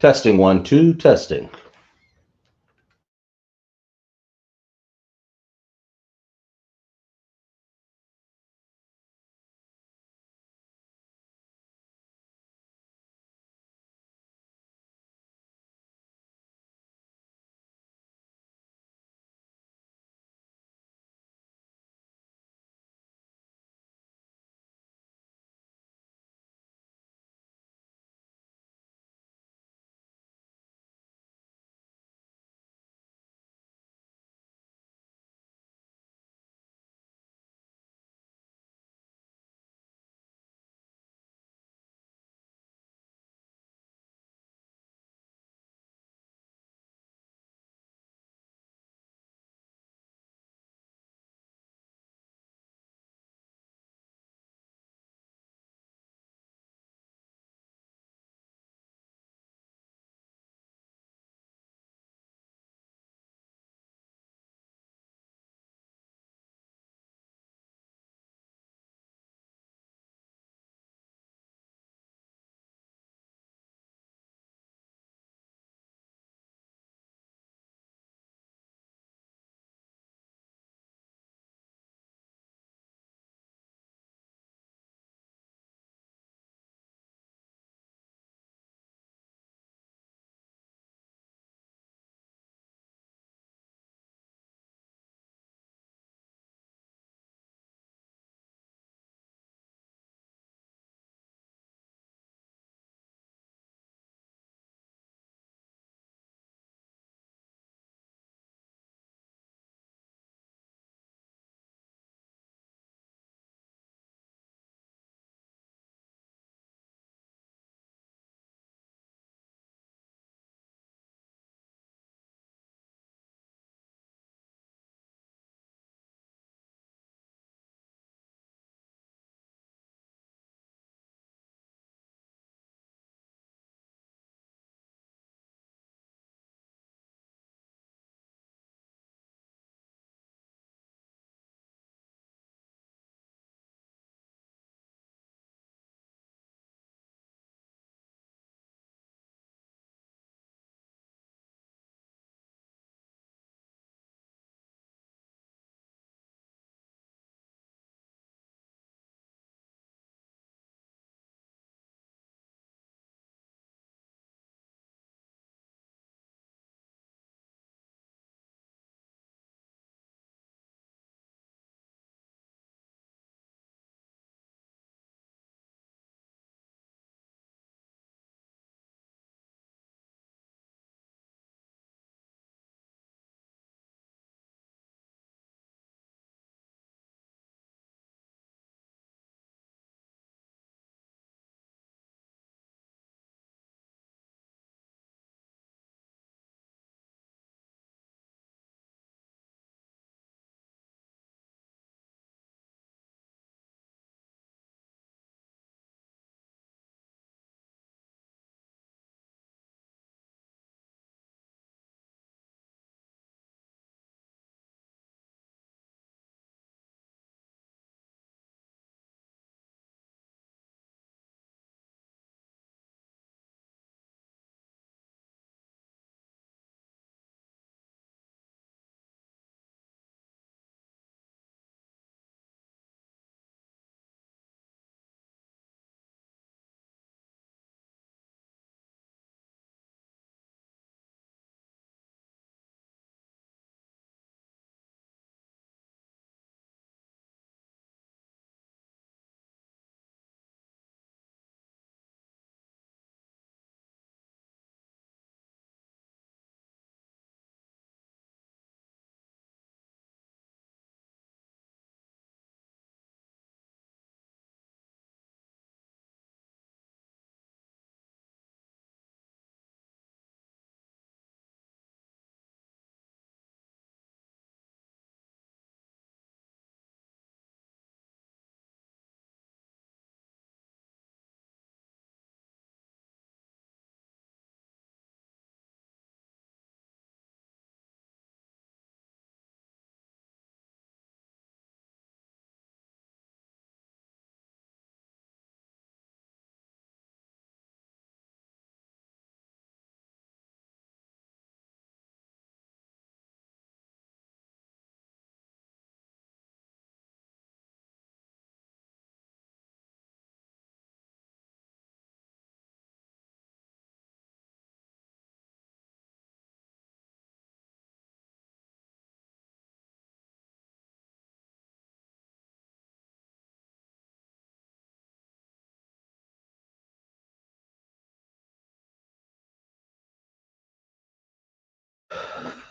Testing 1 2 testing.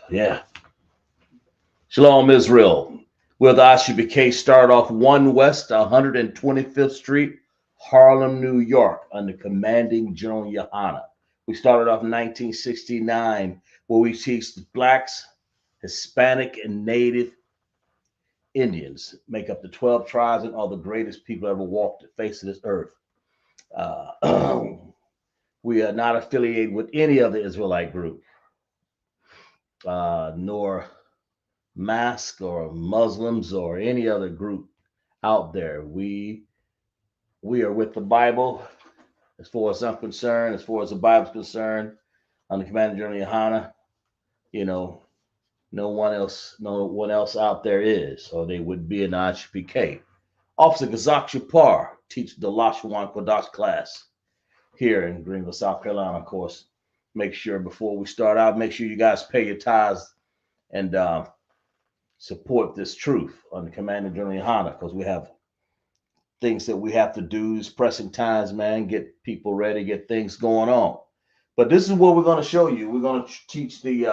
Yeah. Shalom, Israel. With ISUPK, start off 1 West 125th Street, Harlem, New York, under commanding General Yahanna. We started off in 1969, where we teach the blacks, Hispanic, and Native Indians make up the 12 tribes and are the greatest people ever walked the face of this earth. Uh, we are not affiliated with any other Israelite group, nor Mask or Muslims or any other group out there. We are with the Bible as far as I'm concerned, as far as the Bible's concerned, on the commanding General Yahanna. You know, no one else out there is, or they would be in the ISUPK. Officer Gazak Shapar teaches the Lashawan Qadash class here in Greenville, South Carolina. Of course, make sure before we start out, make sure you guys pay your tithes and support this truth on the commanding General Yahanna, because we have things that we have to do. It's pressing times, man. Get people ready, get things going on. But this is what we're going to show you. We're going to teach the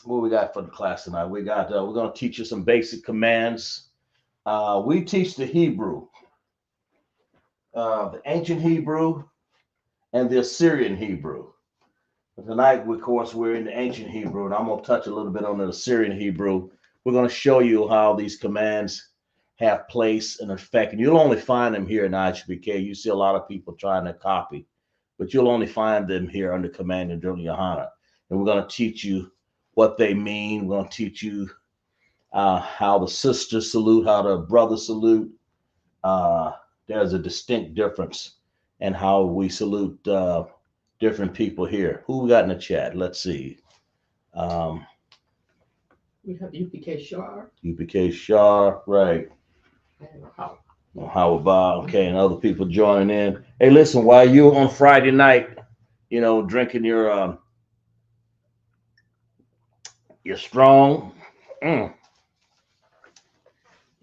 what we got for the class tonight. We're going to teach you some basic commands. We teach the Hebrew, the ancient Hebrew, and the Assyrian Hebrew. But tonight, of course, we're in the ancient Hebrew, and I'm going to touch a little bit on the Assyrian Hebrew. We're going to show you how these commands have place and effect. And you'll only find them here in ISUPK. You see a lot of people trying to copy, but you'll only find them here under command of General Yahanna. And we're going to teach you what they mean. We're going to teach you how the sisters salute, how the brothers salute. There's a distinct difference in how we salute different people here. Who we got in the chat? Let's see. We have UPK Shar. UPK Shar, right. And how? How about, okay, and other people joining in. Hey, listen, while you're on Friday night, drinking your strong, got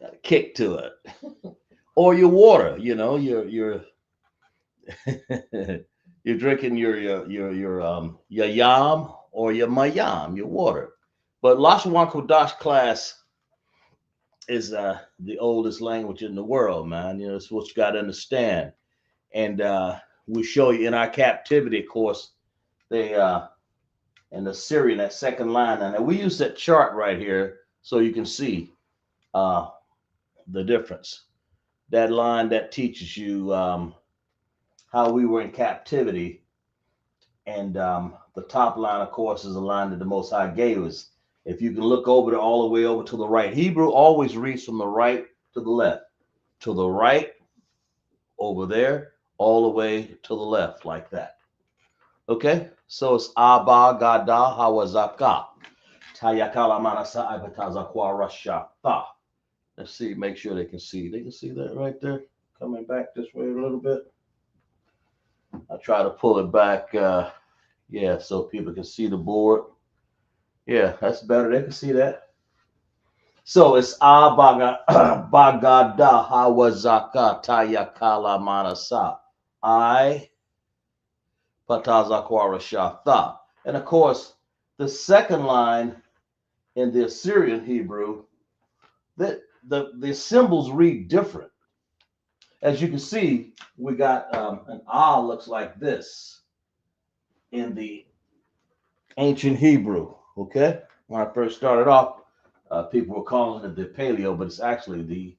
a kick to it, or your water, you're you're drinking your yam or your mayam, your water. But Lashawan Kodash class is the oldest language in the world, man. It's what you got to understand. And we show you in our captivity, of course, they in the Syrian, that second line. And we use that chart right here so you can see the difference. That line that teaches you how we were in captivity. And the top line, of course, is a line that the Most High gave us. If you can look over there, all the way over to the right. Hebrew always reads from the right to the left. To the right, over there, all the way to the left, like that. Okay? So it's Abba Gada Hawazaka. Tayakala Manasa Ibataza Rasha. Let's see, make sure they can see. They can see that right there. Coming back this way a little bit. I try to pull it back, yeah, so people can see the board. Yeah, that's better. They can see that. So it's Bagada Hawazaka Tayakala Manasa. I Patazakwara Shatha. And of course, the second line in the Assyrian Hebrew, the symbols read different. As you can see, we got an ah looks like this in the ancient Hebrew. Okay, when I first started off, people were calling it the Paleo, but it's actually the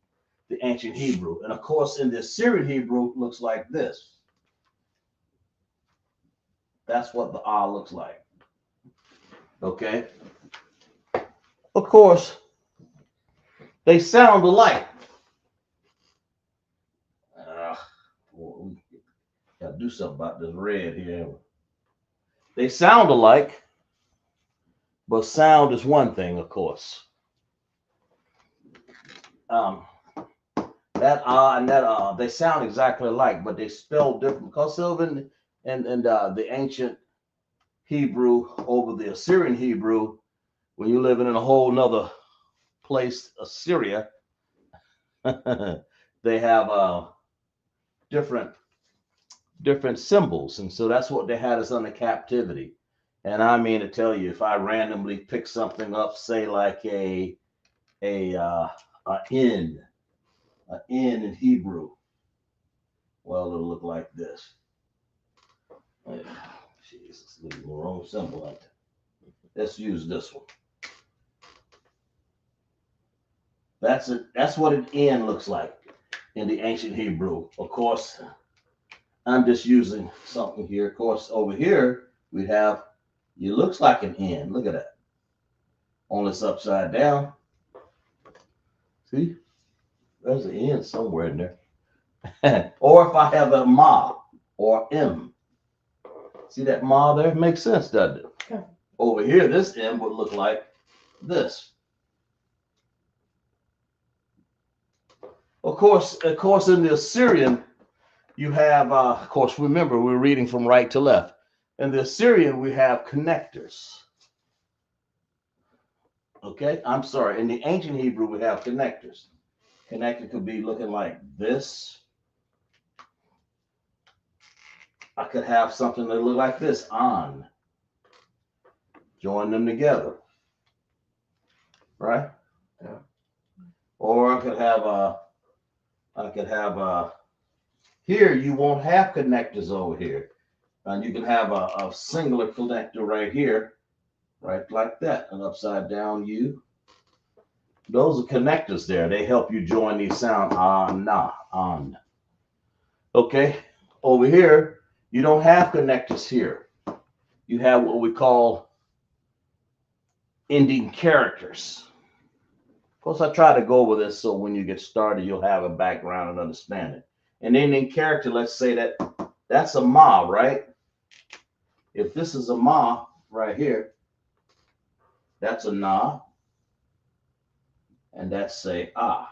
ancient Hebrew. And of course, in the Assyrian Hebrew, looks like this. That's what the ah looks like. Okay. Of course, they sound alike. We got to do something about this red here. They sound alike, but sound is one thing, of course. That and that they sound exactly alike, but they spell different. Because Sylvan and the ancient Hebrew over the Assyrian Hebrew, when you're living in a whole nother place, Assyria, they have different symbols, and so that's what they had us under captivity. And I mean to tell you, if I randomly pick something up, say like a in, a in Hebrew, well, it'll look like this. Jesus, leaving the wrong symbol out there. Let's use this one. That's what an N looks like in the ancient Hebrew. Of course, I'm just using something here. Of course, over here we have it looks like an N. Look at that. Only it's upside down. See, there's an N somewhere in there. Or if I have a ma or M, see that ma there? Makes sense, doesn't it? Okay. Over here, this M would look like this. Of course, in the Assyrian, you have, of course, remember we're reading from right to left. In the Assyrian, we have connectors. Okay, I'm sorry. In the ancient Hebrew, we have connectors. Connector could be looking like this. I could have something that look like this on. Join them together, right? Yeah. Or I could have here you won't have connectors over here. And you can have a singular connector right here, right like that, an upside down U. Those are connectors there. They help you join these sounds on, na, on. Okay, over here, you don't have connectors here. You have what we call ending characters. Of course, I try to go over this so when you get started, you'll have a background and understanding. An ending character, let's say that's a ma, right? If this is a ma right here, that's a na, and that's a ah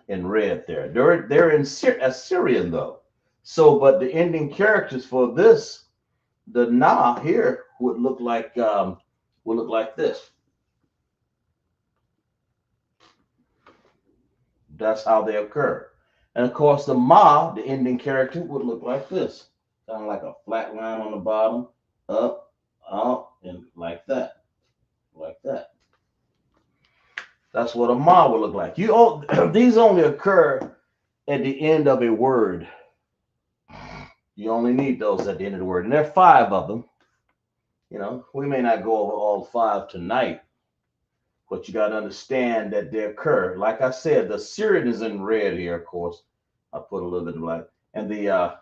in red there. They're in Assyrian though. So, but the ending characters for this, the na here would look like this. That's how they occur. And of course, the ma, the ending character, would look like this, kind of like a flat line on the bottom, up, up, and like that, like that. That's what a ma would look like. These only occur at the end of a word. You only need those at the end of the word, and there are 5 of them. You know, we may not go over all 5 tonight, but you got to understand that they occur. Like I said, the Syrian is in red here, of course. I put a little bit of black, and the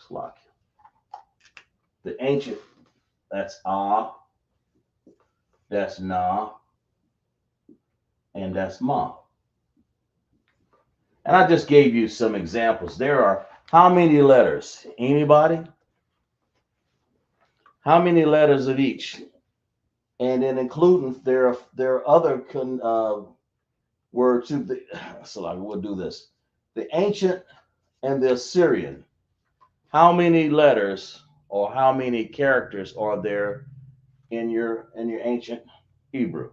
Slock. The ancient, that's ah, that's na, and that's ma. And I just gave you some examples. There are how many letters? Anybody? How many letters of each? And then including there are other words too. So I will do this. The ancient and the Assyrian. How many letters or how many characters are there in your ancient Hebrew?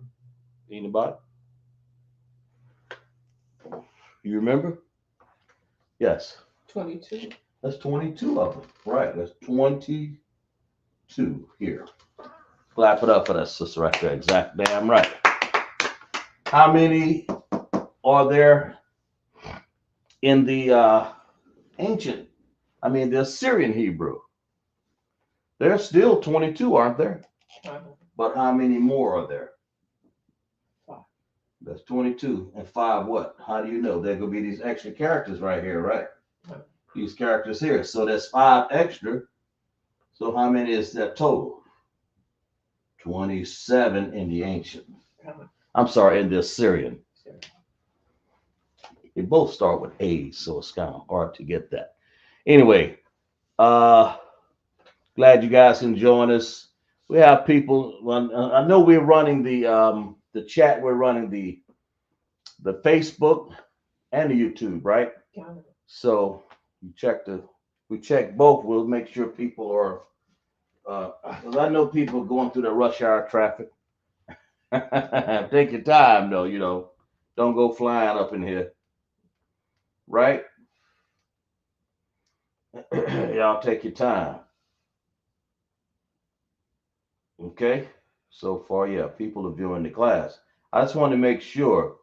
Anybody? You remember? Yes. 22. That's 22 of them. Right. That's 22 here. Clap it up for that sister right there. Exact damn right. How many are there in the ancient, the Assyrian Hebrew? There's still 22, aren't there? But how many more are there? 5. That's 22. And 5 what? How do you know? There could be these extra characters right here, right? These characters here. So there's 5 extra. So how many is that total? 27 in the ancient. I'm sorry, in the Assyrian. They both start with A's, so it's kind of hard to get that. Anyway, glad you guys can join us. We have people. I know we're running the chat. We're running the Facebook and the YouTube, right? So we check both. We'll make sure people are. Because I know people going through the rush hour traffic. Take your time, though. Don't go flying up in here, right? Y'all take your time. Okay. So far, yeah, people are viewing the class. I just want to make sure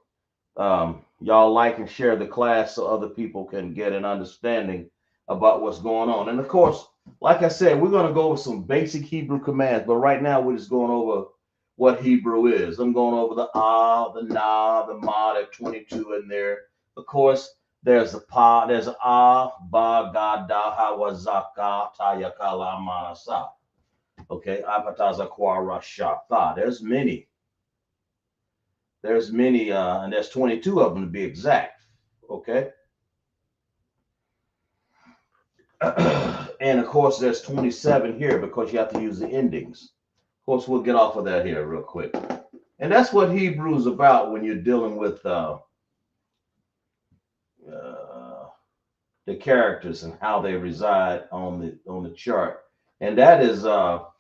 y'all like and share the class so other people can get an understanding about what's going on. And of course, like I said, we're going to go over some basic Hebrew commands, but right now we're just going over what Hebrew is. I'm going over the ah, the na, the ma. There are 22 in there. Of course, there's the pa, there's ah, ba, ga, da, ha, wa, za, ka, ta, ya, ka, la, ma, sa. Okay, apataza, kwa, ra, sha, tha. There's many, and there's 22 of them to be exact. Okay. And of course, there's 27 here because you have to use the endings. Of course, we'll get off of that here real quick. And that's what Hebrew is about when you're dealing with the characters and how they reside on the chart. And that is, of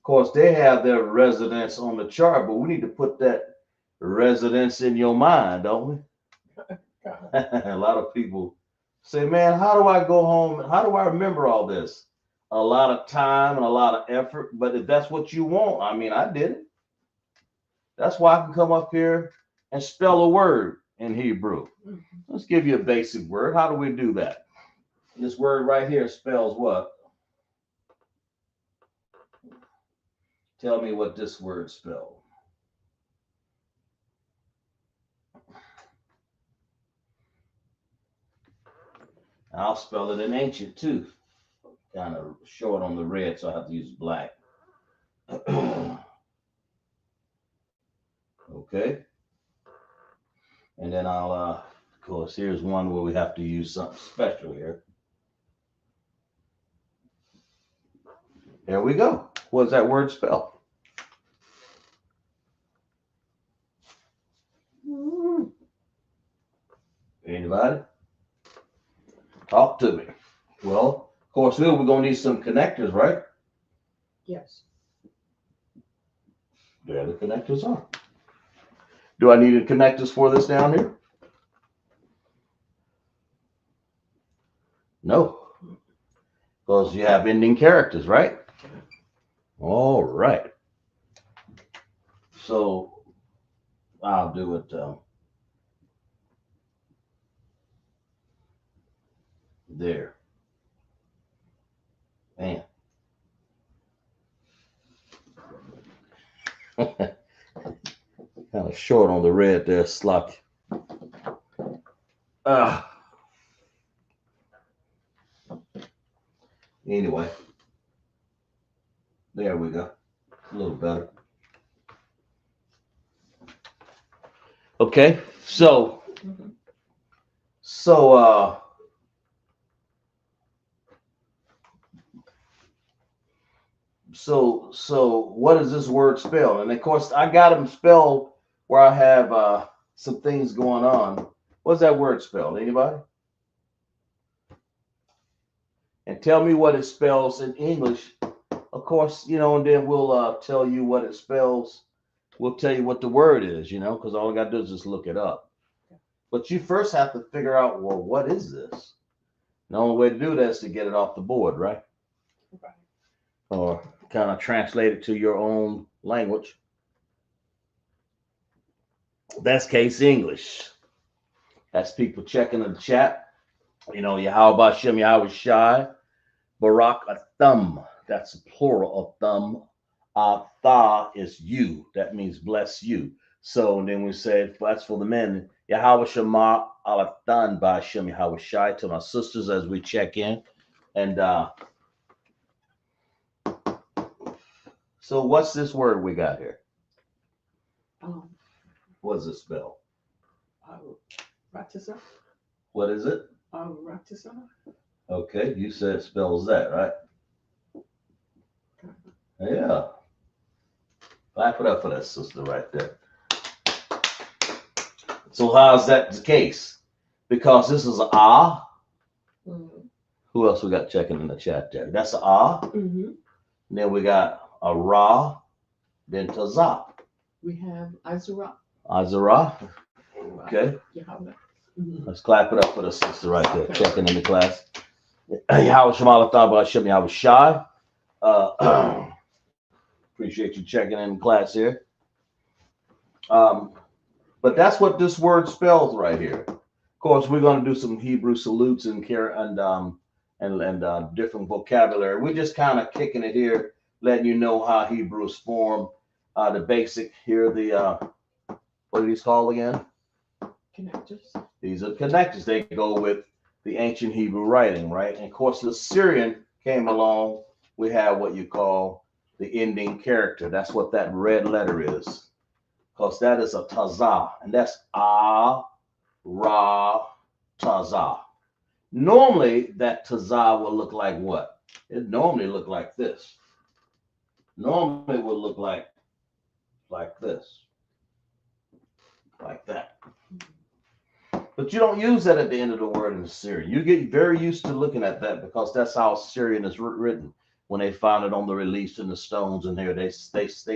course, they have their residence on the chart, but we need to put that residence in your mind, don't we? A lot of people say, man, how do I go home? How do I remember all this? A lot of time and a lot of effort. But if that's what you want, I mean, I did it. That's why I can come up here and spell a word in Hebrew. Let's give you a basic word. How do we do that? This word right here spells what? Tell me what this word spells. I'll spell it in ancient too. Kind of short on the red, so I have to use black. Okay. And then I'll, of course, here's one where we have to use something special here. There we go. What's that word spell? Anybody? Talk to me. Well, of course, we're going to need some connectors, right? Yes. There the connectors are. Do I need connectors for this down here? No. Because you have ending characters, right? All right. So I'll do it there. Man. Kind of short on the red there, Sluck. Anyway, there we go. A little better. Okay, so so what does this word spell? And of course, I got them spelled where I have some things going on. What's that word spelled? Anybody? And tell me what it spells in English. Of course, and then we'll tell you what it spells. We'll tell you what the word is, because all I got to do is just look it up. But you first have to figure out, well, what is this? The only way to do that is to get it off the board, right? Right. Or kind of translate it to your own language. That's case English. That's people checking in the chat. Yahweh Shem Yahweh Shai, Barak Athum. That's the plural of thumb. Atha is you. That means bless you. So then we said that's for the men. Yahweh Shema Alathan by Shem Yahweh Shai to my sisters as we check in. And so what's this word we got here? What does it spell? Ratisa. What is it? Ratisa. Okay, you said it spells that, right? Yeah. Clap it up for that sister right there. So how's that the case? Because this is a ah. Mm-hmm. Who else we got checking in the chat there? That's a ah. Mm-hmm. Then we got a ra. Then tazah. We have Azura. Azara. Okay. Yahanna. Mm-hmm. Let's clap it up for the sister right there checking in the class. How Shamala thought about Shimmy, I was shy. Uh, appreciate you checking in class here. Um, but that's what this word spells right here. Of course, we're going to do some Hebrew salutes and care and different vocabulary. We're just kind of kicking it here, letting you know how Hebrews form. The basic here, the what are these called again? Connectors. These are connectors. They go with the ancient Hebrew writing, right? And of course, the Syrian came along. We have what you call the ending character. That's what that red letter is, because that is a tazah, and that's ra tazah. Normally, that tazah will look like what? It normally look like this. Normally, it will look like this, like that. But you don't use that at the end of the word in the Syrian. You get very used to looking at that because that's how Syrian is written. When they found it on the reliefs and the stones in here, they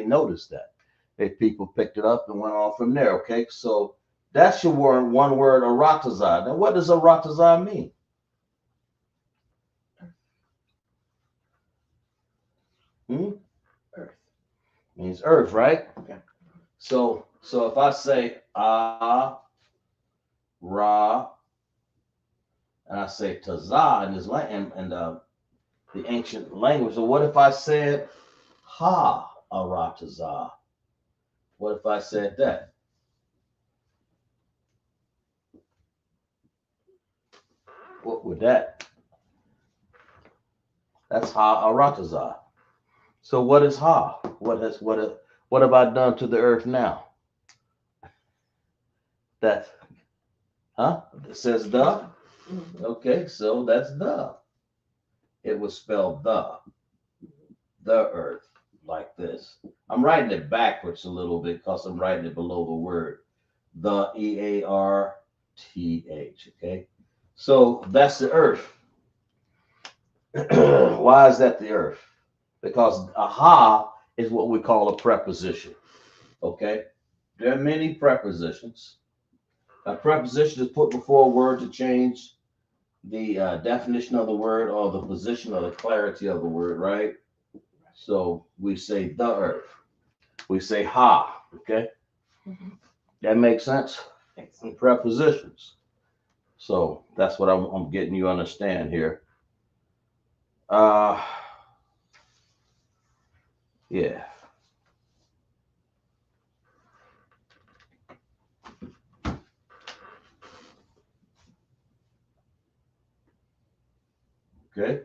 noticed that. They people picked it up and went on from there. Okay, so that's your word, one word, aratazah. Now, what does aratazah mean? Hmm? Earth. Means earth, right? Okay. So if I say ra, and I say tazah in this and the ancient language. So what if I said ha aratazah? What if I said that? What would that? That's ha aratazah. So what is ha? What have I done to the earth now? That huh? It says the. Mhm. Okay, so that's the. It was spelled the earth, like this. I'm writing it backwards a little bit because I'm writing it below the word. The EARTH. Okay. So that's the earth. Why is that the earth? Because aha is what we call a preposition. Okay. There are many prepositions. A preposition is put before a word to change the definition of the word or the position or the clarity of the word, right? So we say the earth. We say ha. Okay. Mhm. That makes sense? Excellent. Prepositions. So that's what I'm getting you to understand here. Uh, yeah. Okay.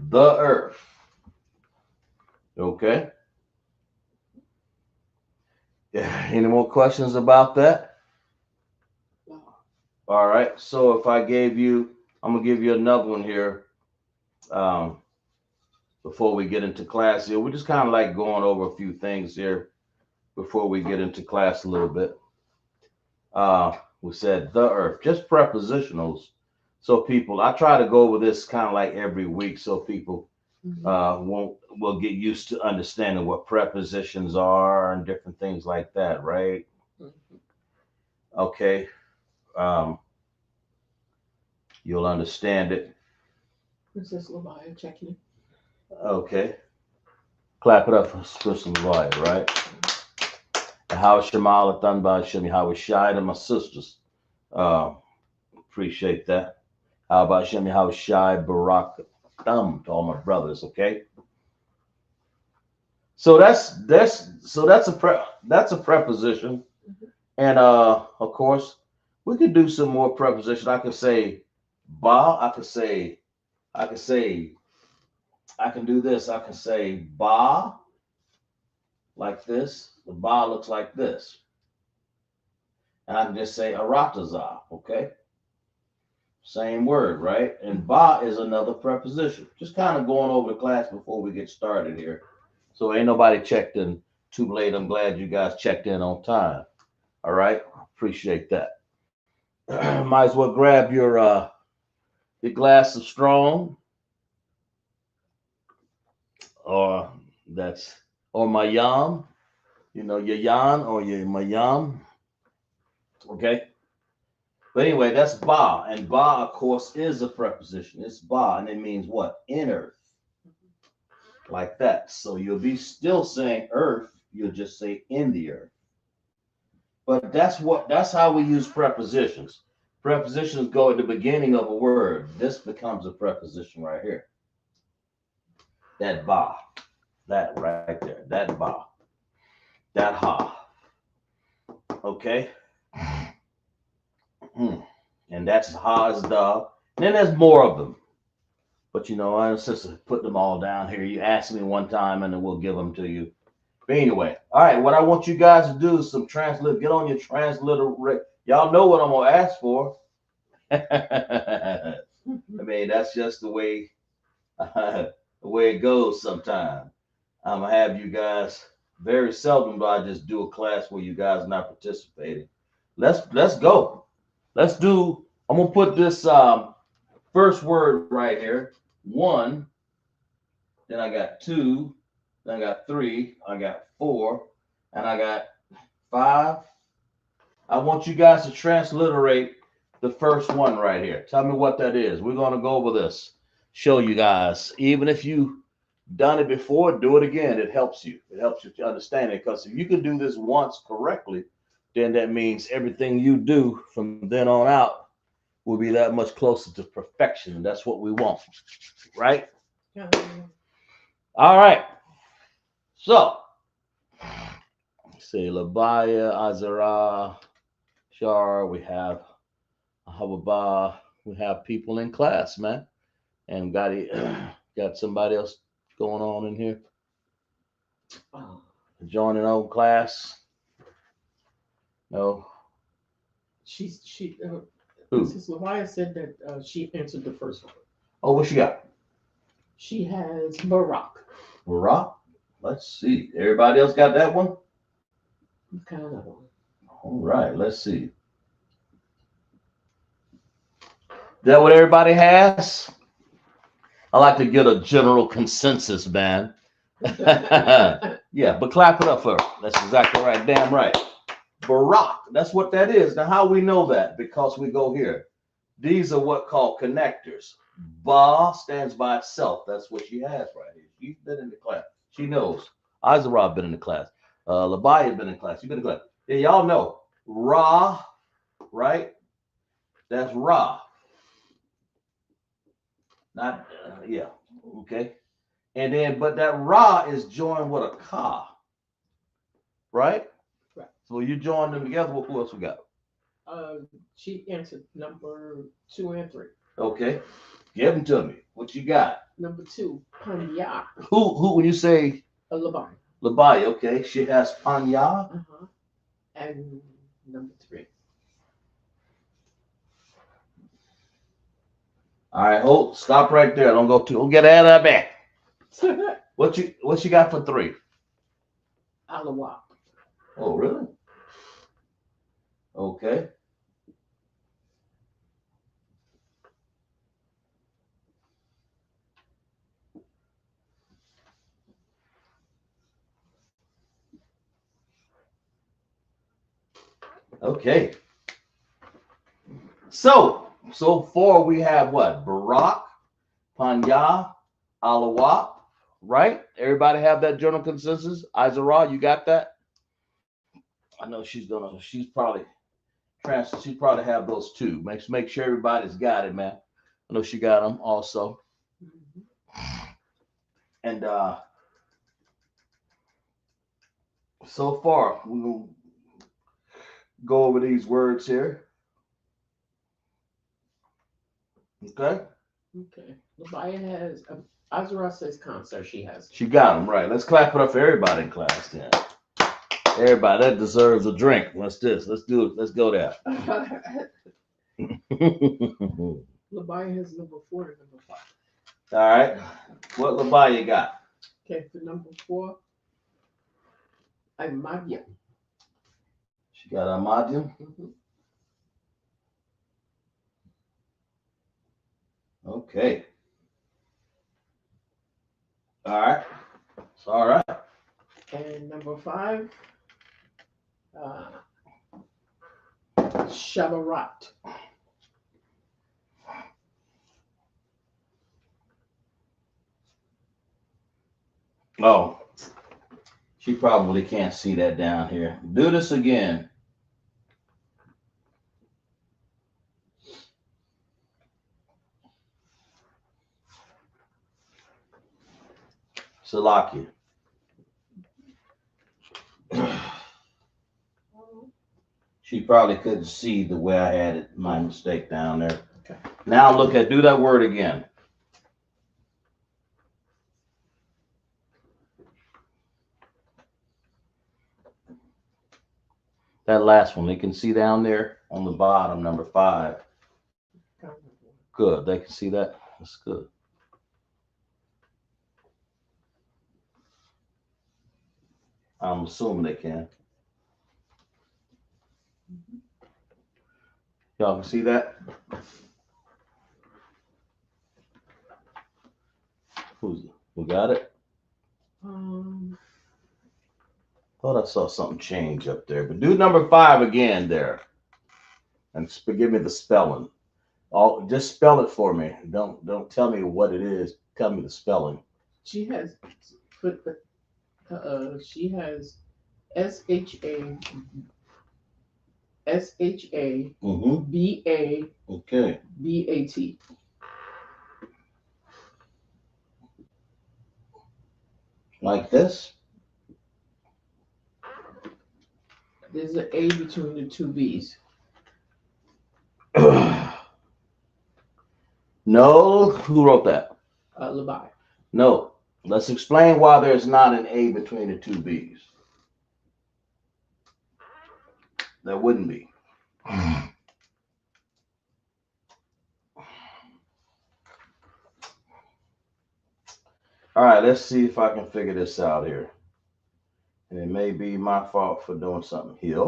The earth. Okay. Yeah. Any more questions about that? Wow. All right. So if I gave you, I'm gonna give you another one here. Um, before we get into class here, we're just kind of like going over a few things here before we get into class a little bit. We said the earth, just prepositionals. So people, I try to go over this kind of like every week, so people Mhm. won't will get used to understanding what prepositions are and different things like that, right? Mhm. Okay, um, you'll understand it. Princess Lamaya checking. Okay, clap it up for some light, right? And how Shamala Thunba Shemi, how was shy to my sisters. Uh, appreciate that. How about Shemi, how was shy Barak Thumb to all my brothers, okay? So that's a preposition. Mhm. And of course, we could do some more preposition. I could say ba. I could say I can do this. I can say ba like this. The ba looks like this. And I can just say arataza. Okay. Same word, right? And ba is another preposition. Just kind of going over the class before we get started here. So ain't nobody checked in too late. I'm glad you guys checked in on time. All right. Appreciate that. Might as well grab your glass of strong or that's or my yam, your yan or your my yam. Okay. But anyway, that's ba. And ba, of course, is a preposition. It's ba, and it means what? In earth. Like that. So you'll be still saying earth, you'll just say in the earth. But that's how we use prepositions. Prepositions go at the beginning of a word. This becomes a preposition right here. That ba. That right there. That ba. That ha. Okay? And that's ha is da. And then there's more of them. But you know, I just put them all down here. You ask me one time and then we'll give them to you. But anyway, all right, what I want you guys to do is some translate. Get on your transliterate. Y'all know what I'm gonna ask for. I mean, that's just the way it goes sometimes. I'm gonna have you guys very seldom do I just do a class where you guys are not participating. Let's go. Let's do. I'm gonna put this first word right here. One. Then I got two. Then I got three. I got four, and I got five. I want you guys to transliterate the first one right here. Tell me what that is. We're gonna go over this. Show you guys. Even if you done it before, do it again. It helps you. It helps you to understand it. Because if you can do this once correctly, then that means everything you do from then on out will be that much closer to perfection. And that's what we want. Right? Yeah. All right. So, say Labaya, Azara, Shar, we have Hababa, we have people in class, man. And got somebody else going on in here. Oh, Joining old class. No. she Who? Mrs. Levia said that she answered the first one. Oh, what you got? She has Barack. Barack? Let's see. Everybody else got that one? Kind of. All right, let's see. That what everybody has? I like to get a general consensus, man. Yeah, but clap it up for her. That's exactly right. Damn right. Barack. That's what that is. Now, how we know that? Because we go here. These are what called connectors. Ba stands by itself. That's what she has right here. She's been in the class. She knows. Izara been in the class. Labaya been in class. You've been in class. Yeah, y'all know. Ra, right? That's Ra. Not, yeah. Okay. And then, but that Ra is joined with a Ka, right? Right. So you join them together. Who else we got? She answered number 2 and 3. Okay. Give them to me. What you got? Number 2, Panya. Who, when you say Laban. Labai, okay. She has Panya. Uh-huh. And number 3. All right, hold, stop right there. Don't go too. Don't get out of that. What you got for 3? Alawak. Oh, really? Okay. Okay. So far we have what? Barak, Panya, Alawak, right? Everybody have that general consensus? Izara, you got that? I know she's probably have those too. Make sure everybody's got it, man. I know she got them also. And so far, we will go over these words here. Okay? Okay. Labaya has, Azura says concert. She has. She got them right. Let's clap it up for everybody in class then. Everybody that deserves a drink. What's this? Let's do it. Let's go there. Labaya has number 4 and number 5. All right. What Labaya got? Okay, for number 4, Amadia. She got Ahmadian. Mm-hmm. Okay. All right. It's all right. And number 5, Shabarat. Oh, she probably can't see that down here. Do this again. Salakia. She probably couldn't see the way I had it, my mistake down there. Okay. Now look at, do that word again. That last one, they can see down there on the bottom, number 5. Good, they can see that. That's good. I'm assuming they can. Y'all can see that? Who got it? Um, Thought I saw something change up there. But do number 5 again there. And give me the spelling. Just spell it for me. Don't tell me what it is. Tell me the spelling. she has put she has SHA SHA Mm-hmm. BA Okay. BAT. Like this? There's an A between the two B's. No. Who wrote that? Labai. No. Let's explain why there's not an A between the two B's. There wouldn't be. All right, let's see if I can figure this out here. And it may be my fault for doing something here.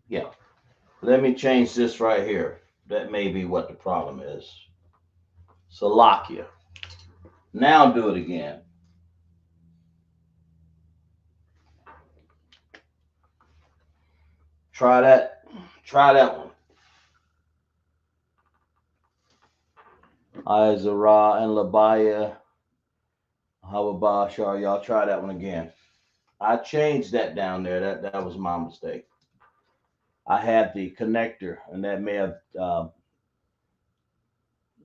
Yeah. Let me change this right here. That may be what the problem is. Salakia. Now do it again. Try that. Try that one. Izara and Labaya. Hawabashar. Y'all try that one again. I changed that down there. That was my mistake. I had the connector, and that may have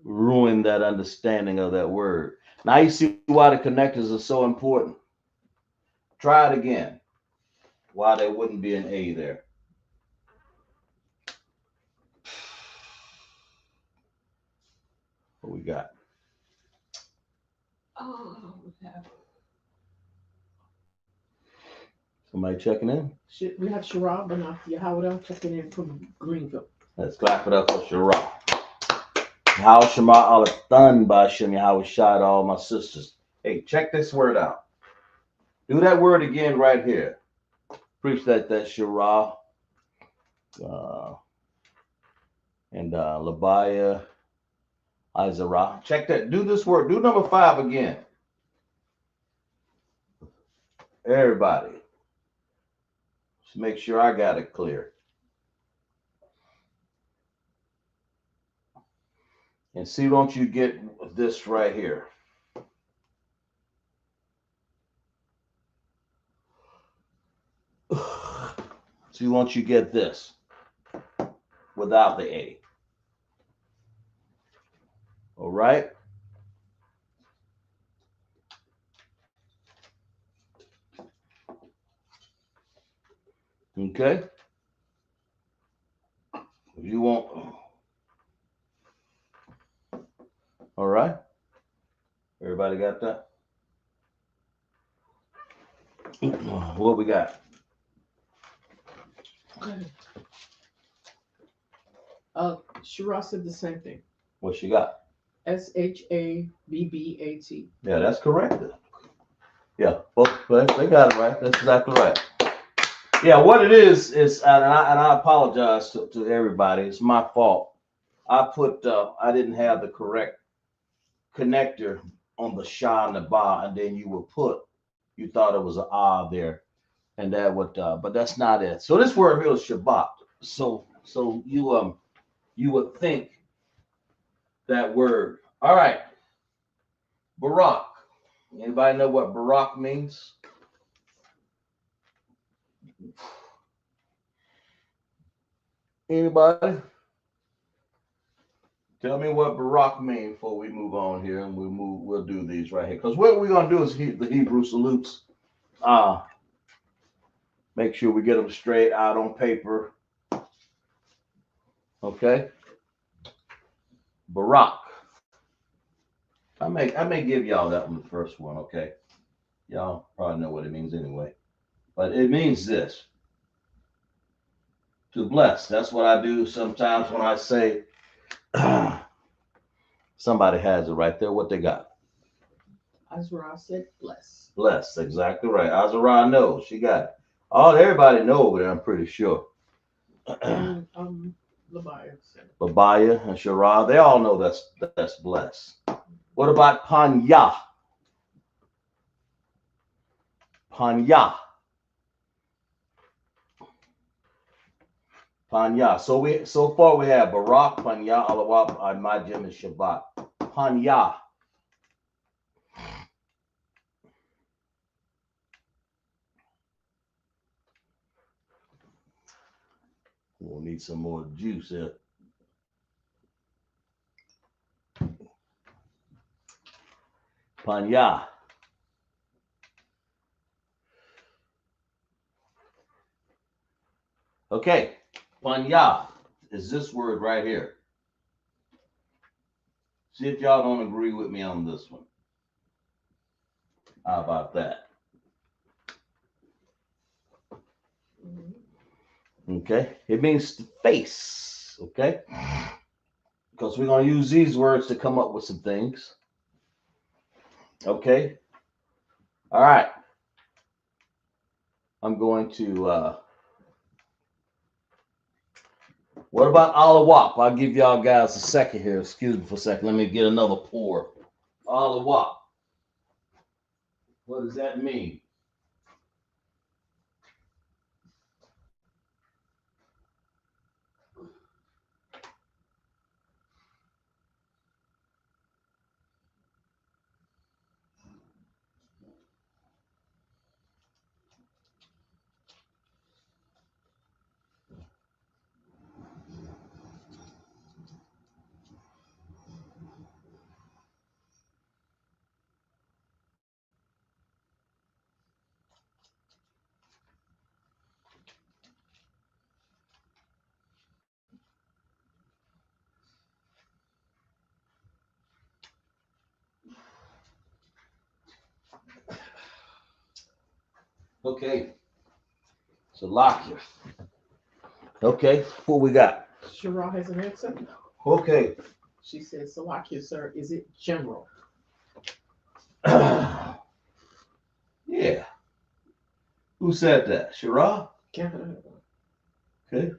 ruined that understanding of that word. Now you see why the connectors are so important. Try it again. Why there wouldn't be an A there. What we got? Oh, we have Somebody checking in? we have Sharab and Yahanna checking in from Greenville. Let's clap it up for Shara. How Shema Alathan by Shem Yahweh Shai to all my sisters. Hey, check this word out. Do that word again right here. Preach that Shara. And Labaya, Izara. Check that. Do this word. Do number 5 again. Everybody. Just make sure I got it clear. And see, don't you get this right here. See, once you get this without the A. All right. Okay. If you want. All right. Everybody got that? What we got? Shara said the same thing. What she got? SHABBAT. Yeah, that's correct. Yeah, both they got it right. That's exactly right. Yeah, what it is, and I apologize to everybody. It's my fault. I didn't have the correct connector on the Shah and the Ba, and then you thought it was an ah there, and that would, but that's not it. So this word here is Shabbat. So you would think that word. All right, Barak. Anybody know what Barak means? Anybody? Tell me what Barak means before we move on here, and we'll do these right here. Because what we're gonna do is the Hebrew salutes. Make sure we get them straight out on paper. Okay. Barak. I may give y'all that one the first one, okay? Y'all probably know what it means anyway. But it means this. To bless. That's what I do sometimes when I say somebody has it right there. What they got? Azra said bless. Bless. Exactly right. Azara knows. She got it. Oh, everybody know over there, I'm pretty sure. And Labaya said. Babaya and Shara, they all know that's blessed. What about Panya? Panya. Panya. So far we have Barak, Panya, Alawab, Majim, and Shabbat. Panya. We'll need some more juice here. Panya. Okay. Panya is this word right here. See if y'all don't agree with me on this one. How about that? Okay. It means face. Okay. Because we're going to use these words to come up with some things. Okay. All right. I'm going to. What about Alawap? I'll give y'all guys a second here. Excuse me for a second. Let me get another pour. Alawap. What does that mean? Okay. So lock here. Okay. What we got? Shara has an answer. Okay. She says, Salakia, sir, is it general? Yeah. Who said that? Shara? Okay.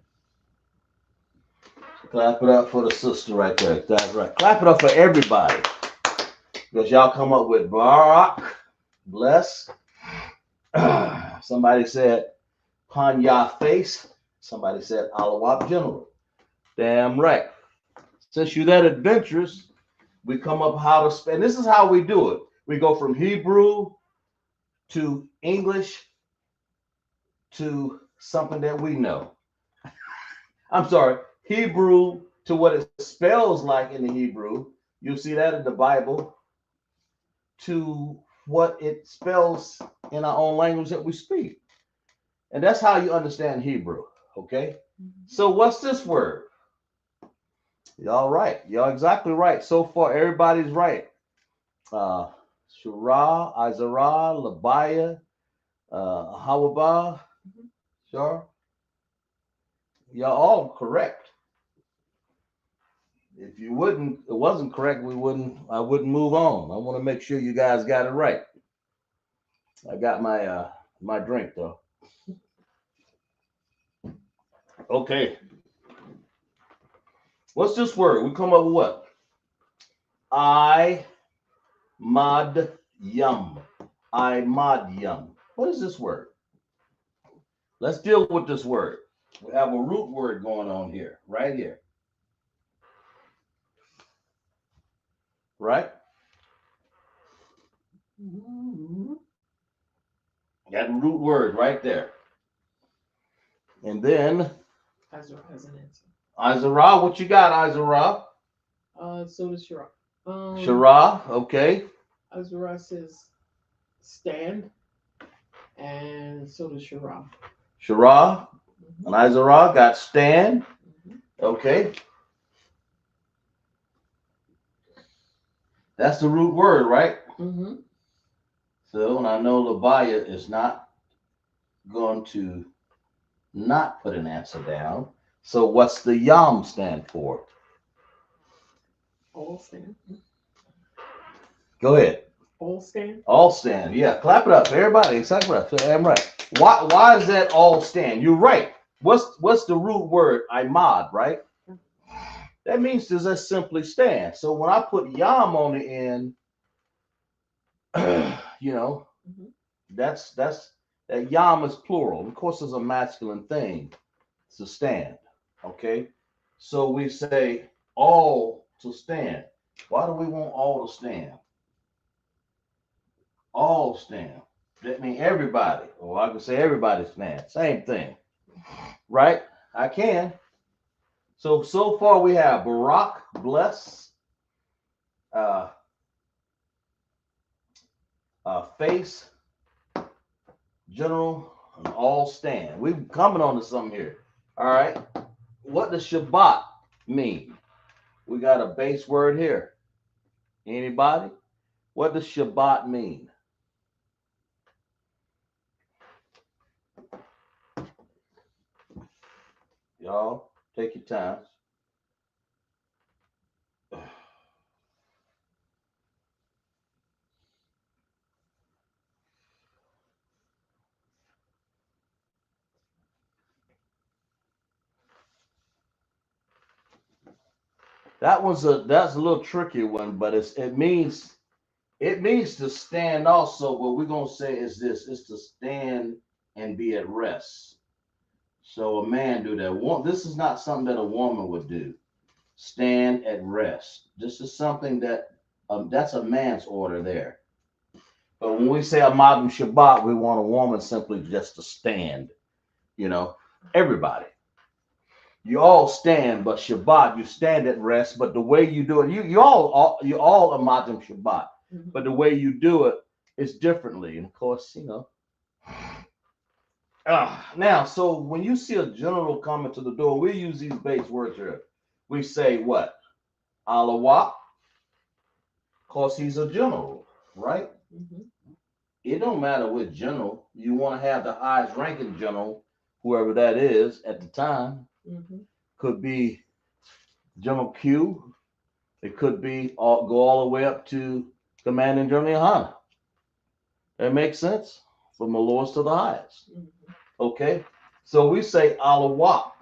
Clap it up for the sister right there. That's right. Clap it up for everybody. Because y'all come up with Barak, bless. Somebody said Panya face. Somebody said Alawab general. Damn right. Since you're that adventurous, we come up how to spend. This is how we do it. We go from Hebrew to English to something that we know. I'm sorry, Hebrew to what it spells like in the Hebrew. You'll see that in the Bible to what it spells in our own language that we speak. And that's how you understand Hebrew. Okay. So what's this word? Y'all right. Y'all exactly right. So far, everybody's right. Shura, Izara, Labaya, Hawaba, sure. Y'all all correct. If you wouldn't, it wasn't correct, I wouldn't move on. I want to make sure you guys got it right. I got my drink though. Okay. What's this word? We come up with what? I mod yum. I mod yum. What is this word? Let's deal with this word. We have a root word going on here, right here. right? Mm-hmm. That root word right there. And then Azra has an answer. Izara, what you got, Izara? So does Shira. Shara, okay. Azra says stand, and so does Shira. Shara Mm-hmm. and Izara got stand. Mm-hmm. Okay. That's the root word, right? Mm-hmm. So, and I know Labaya is not going to not put an answer down. So, what's the YAM stand for? All stand. Go ahead. All stand. All stand. Yeah, clap it up, everybody. Clap it up. I'm right. Why is that all stand? You're right. What's the root word? Imad, right? That means to just simply stand. So when I put yam on the end, you know, Mm-hmm. that's that yam is plural. Of course, it's a masculine thing to stand. Okay, so we say all to stand. Why do we want all to stand? All stand. That means everybody, or I can say everybody stand. Same thing, right? I can. So far we have Barak, bless, uh, face, general, and all stand. We're coming on to something here. All right. What does Shabbat mean? We got a base word here. Anybody? What does Shabbat mean? Y'all, take your time. That's a little tricky one, but it means to stand also. What we're gonna say is this: is to stand and be at rest. So a man do that. This is not something that a woman would do. Stand at rest. This is something that's a man's order there. But when we say a modern Shabbat, we want a woman simply just to stand. You know, everybody. You all stand, but Shabbat, you stand at rest. But the way you do it, you all a modern Shabbat. Mm-hmm. But the way you do it is differently. And of course, now, so when you see a general coming to the door, we use these base words here. We say what? Alawak, because he's a general, right? Mm-hmm. It don't matter which general. You want to have the highest ranking general, whoever that is at the time. Mm-hmm. Could be General Q. It could be go all the way up to Commanding General Yahanna. That makes sense? From the lowest to the highest. Mm-hmm. Okay? So we say Alawak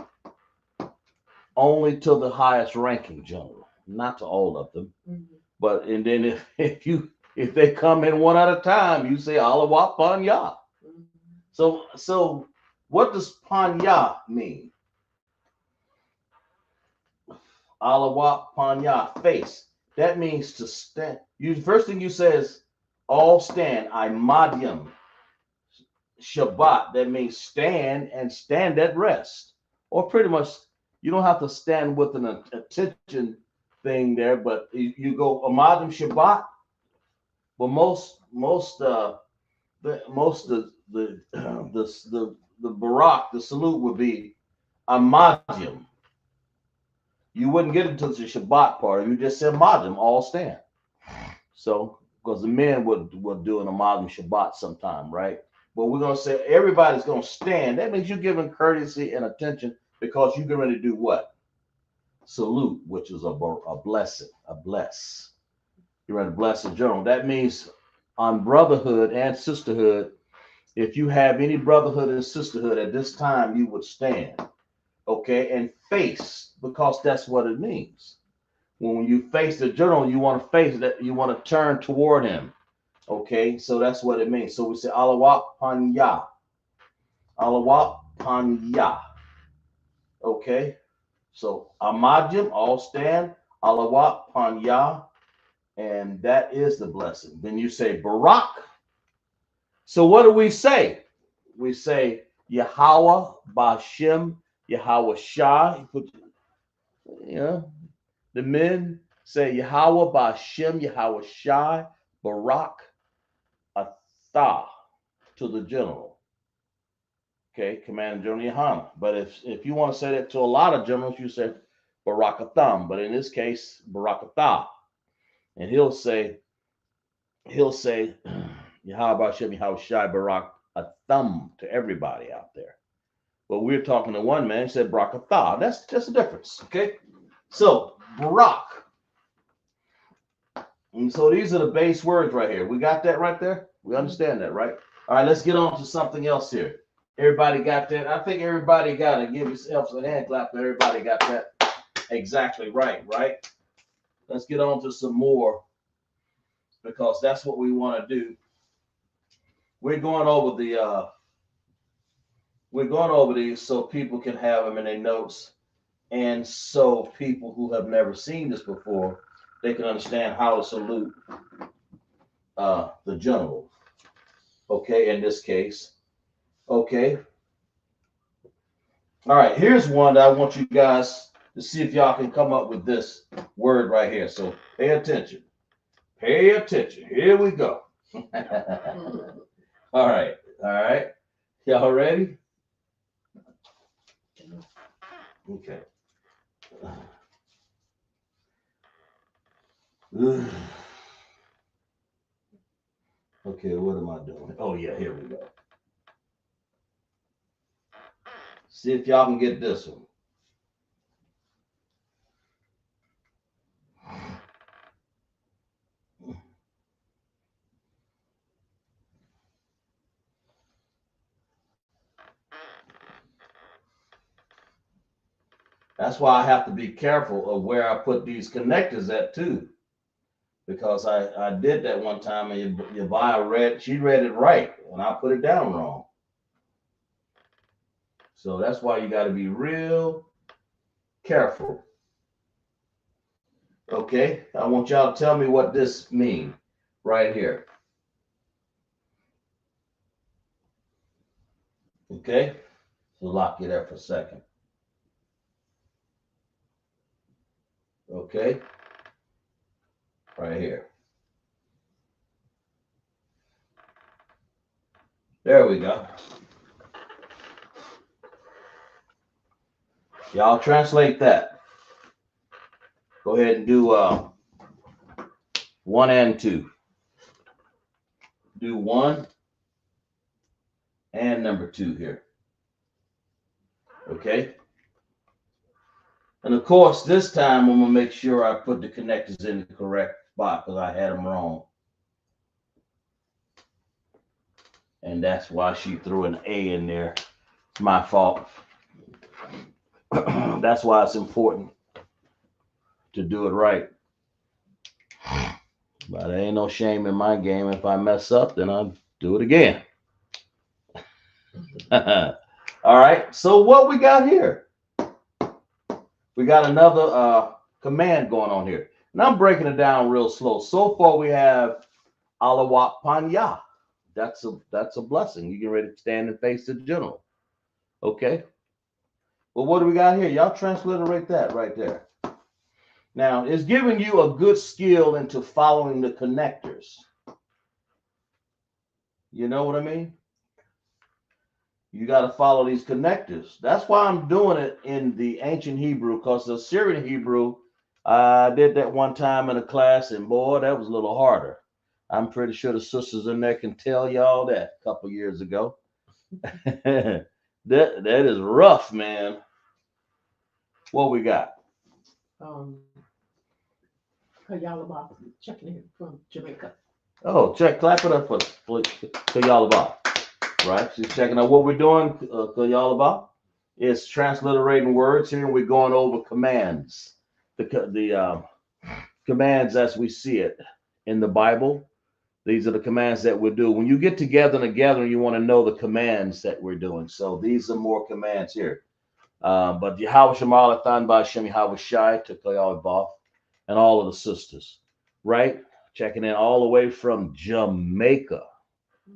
only to the highest ranking general, not to all of them. Mm-hmm. But and then if they come in one at a time, you say Alawak Panya. Mm-hmm. So what does Panya mean? Alawak Panya, face. That means to stand. You first thing you say is all stand. I madyam. Shabbat. That means stand and stand at rest. Or pretty much you don't have to stand with an attention thing there, but you go Amadim Shabbat. But the Barak, the salute would be Amadim. You wouldn't get into the Shabbat part. You just said Madim, all stand. So, because the men would do an Amadim Shabbat sometime, right? But we're gonna say everybody's gonna stand. That means you're giving courtesy and attention because you're going to do what? Salute, which is a blessing, a bless. You're going to bless a general. That means on brotherhood and sisterhood, if you have any brotherhood and sisterhood at this time, you would stand, okay, and face because that's what it means. When you face the general, you want to face that, you want to turn toward him. Okay, so that's what it means. So we say Alawak Panya. Alawak Panya. Okay, so Amajim, all stand. Alawak Panya. and that is the blessing. Then you say Barak. So what do we say? We say Yahweh Bashem, Yahweh Shai. You know, the men say Yahweh Bashem, Yahweh Shai, Barak Atha to the general. Okay, Commander General Yahanna. But if you want to say that to a lot of generals, you say Barak Atham. But in this case, Barak Atha. And he'll say Yahweh Bashem, Yahweh Shai, Barak Atham to everybody out there. But we're talking to one man, he said Barak Atha. That's just a difference. Okay. So Barak. And so these are the base words right here. We got that right there? We understand that, right? All right, let's get on to something else here. Everybody got that? I think everybody got it. Give yourselves a hand clap. Everybody got that exactly right, right? Let's get on to some more because that's what we want to do. We're going over these so people can have them in their notes, and so people who have never seen this before, they can understand how to salute the general. Okay, in this case. Okay. All right, here's one that I want you guys to see if y'all can come up with this word right here. So pay attention. Pay attention. Here we go. All right. All right. Y'all ready? Okay. Okay, what am I doing? Oh, yeah, here we go. See if y'all can get this one. That's why I have to be careful of where I put these connectors at too, because I did that one time and Yavaya she read it right and I put it down wrong. So that's why you got to be real careful. Okay, I want y'all to tell me what this means right here. Okay, so lock you there for a second. Okay, right here. There we go. Y'all translate that. Go ahead and do 1 and 2. Do 1 and number 2 here. Okay. And of course, this time I'm gonna make sure I put the connectors in the correct spot because I had them wrong. And that's why she threw an A in there. It's my fault. That's why it's important to do it right. But there ain't no shame in my game. If I mess up, then I'll do it again. All right. So what we got here? We got another command going on here. And I'm breaking it down real slow. So far we have Alawat Panya. That's a blessing. You get ready to stand and face the general. Okay. Well, what do we got here? Y'all transliterate that right there. Now, it's giving you a good skill into following the connectors. You know what I mean? You got to follow these connectors. That's why I'm doing it in the ancient Hebrew, because the Syrian Hebrew, I did that one time in a class, and boy, that was a little harder. I'm pretty sure the sisters in there can tell y'all that a couple years ago. that is rough, man. What we got? Kayalaba checking in from Jamaica. Oh, clap it up for Kayalaba. Right? She's checking out what we're doing, Kayalaba. It's transliterating words here, and we're going over commands. The commands as we see it in the Bible. These are the commands that we do. When you get together and you want to know the commands that we're doing. So these are more commands here. But Yahweh Shemal Athan Ba'Shem Yahweh Shai to Kayalaba and all of the sisters. right? Checking in all the way from Jamaica.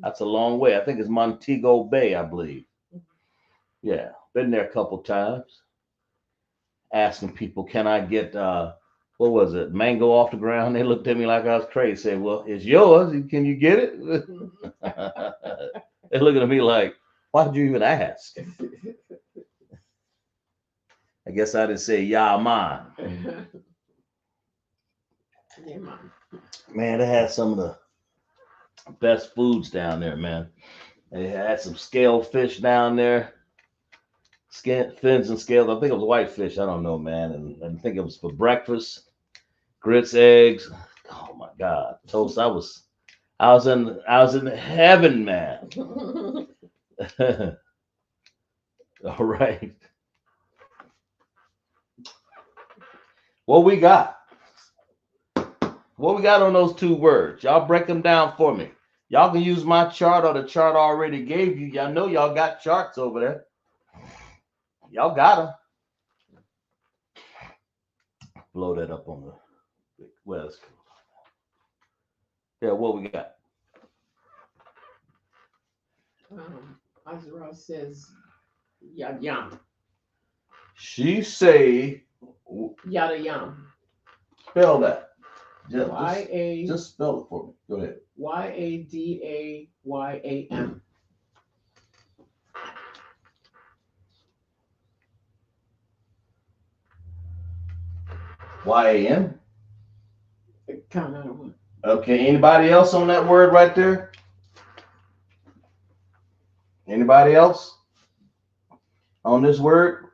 That's a long way. I think it's Montego Bay, I believe. Yeah, been there a couple times. Asking people, can I get what was it, mango off the ground? They looked at me like I was crazy. Said, well, it's yours. Can you get it? They're looking at me like, why did you even ask? I guess I didn't say yeah, mine. Yeah, man. Man, they had some of the best foods down there, man. They had some scale fish down there, fins and scales. I think it was whitefish. I don't know, man. And I think it was for breakfast. Grits, eggs. Oh my God, toast. I was in heaven, man. All right, what we got? What we got on those two words? Y'all break them down for me. Y'all can use my chart or the chart I already gave you. Y'all know y'all got charts over there. Y'all got them. Blow that up on the west. Yeah, what we got? Azra says yad yam. She say, Yada yam. spell that. Y-A. Just spell it for me. Go ahead. Yadayam. YAM. Kind of one. Okay. Anybody else on that word right there? Anybody else on this word?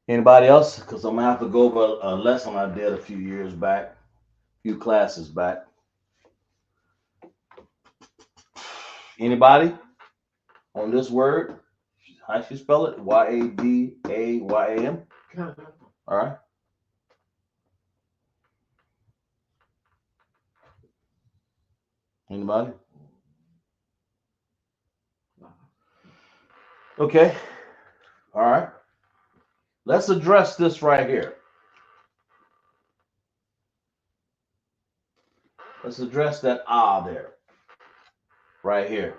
Anybody else? Because I'm gonna have to go over a lesson I did a few years back, a few classes back. Anybody on this word? How you spell it? Yadayam. Kind of. All right. Anybody? Okay. All right. Let's address this right here. Let's address that there. Right here.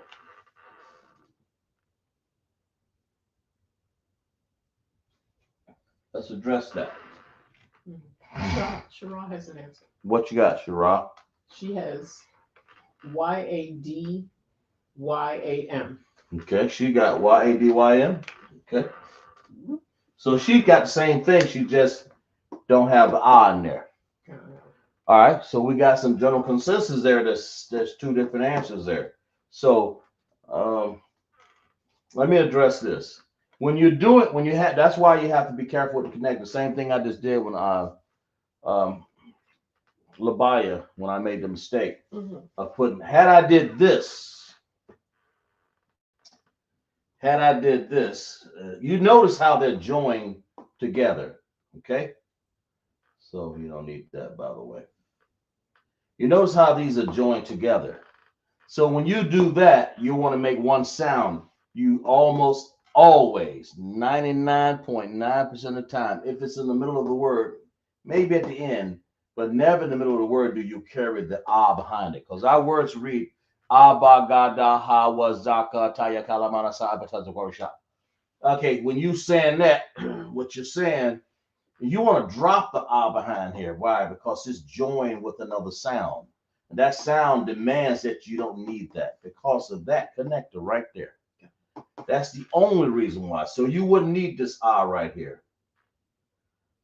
Let's address that. Shara has an answer. What you got, Shara? She has Yadyam. Okay, she got Yadym. Okay. So she got the same thing. She just don't have the in there. All right. So we got some general consensus there. There's two different answers there. So let me address this. When you do it, that's why you have to be careful to connect. The same thing I just did when Labaya, when I made the mistake of putting, had I did this, you notice how they're joined together. Okay. So you don't need that, by the way. You notice how these are joined together. So when you do that, you want to make one sound. You almost always, 99.9% of the time, if it's in the middle of the word, maybe at the end, but never in the middle of the word do you carry the behind it. Because our words read Okay, when you saying that, what you're saying, you want to drop the behind here. Why? Because it's joined with another sound. And that sound demands that you don't need that because of that connector right there. That's the only reason why. So you wouldn't need this right here.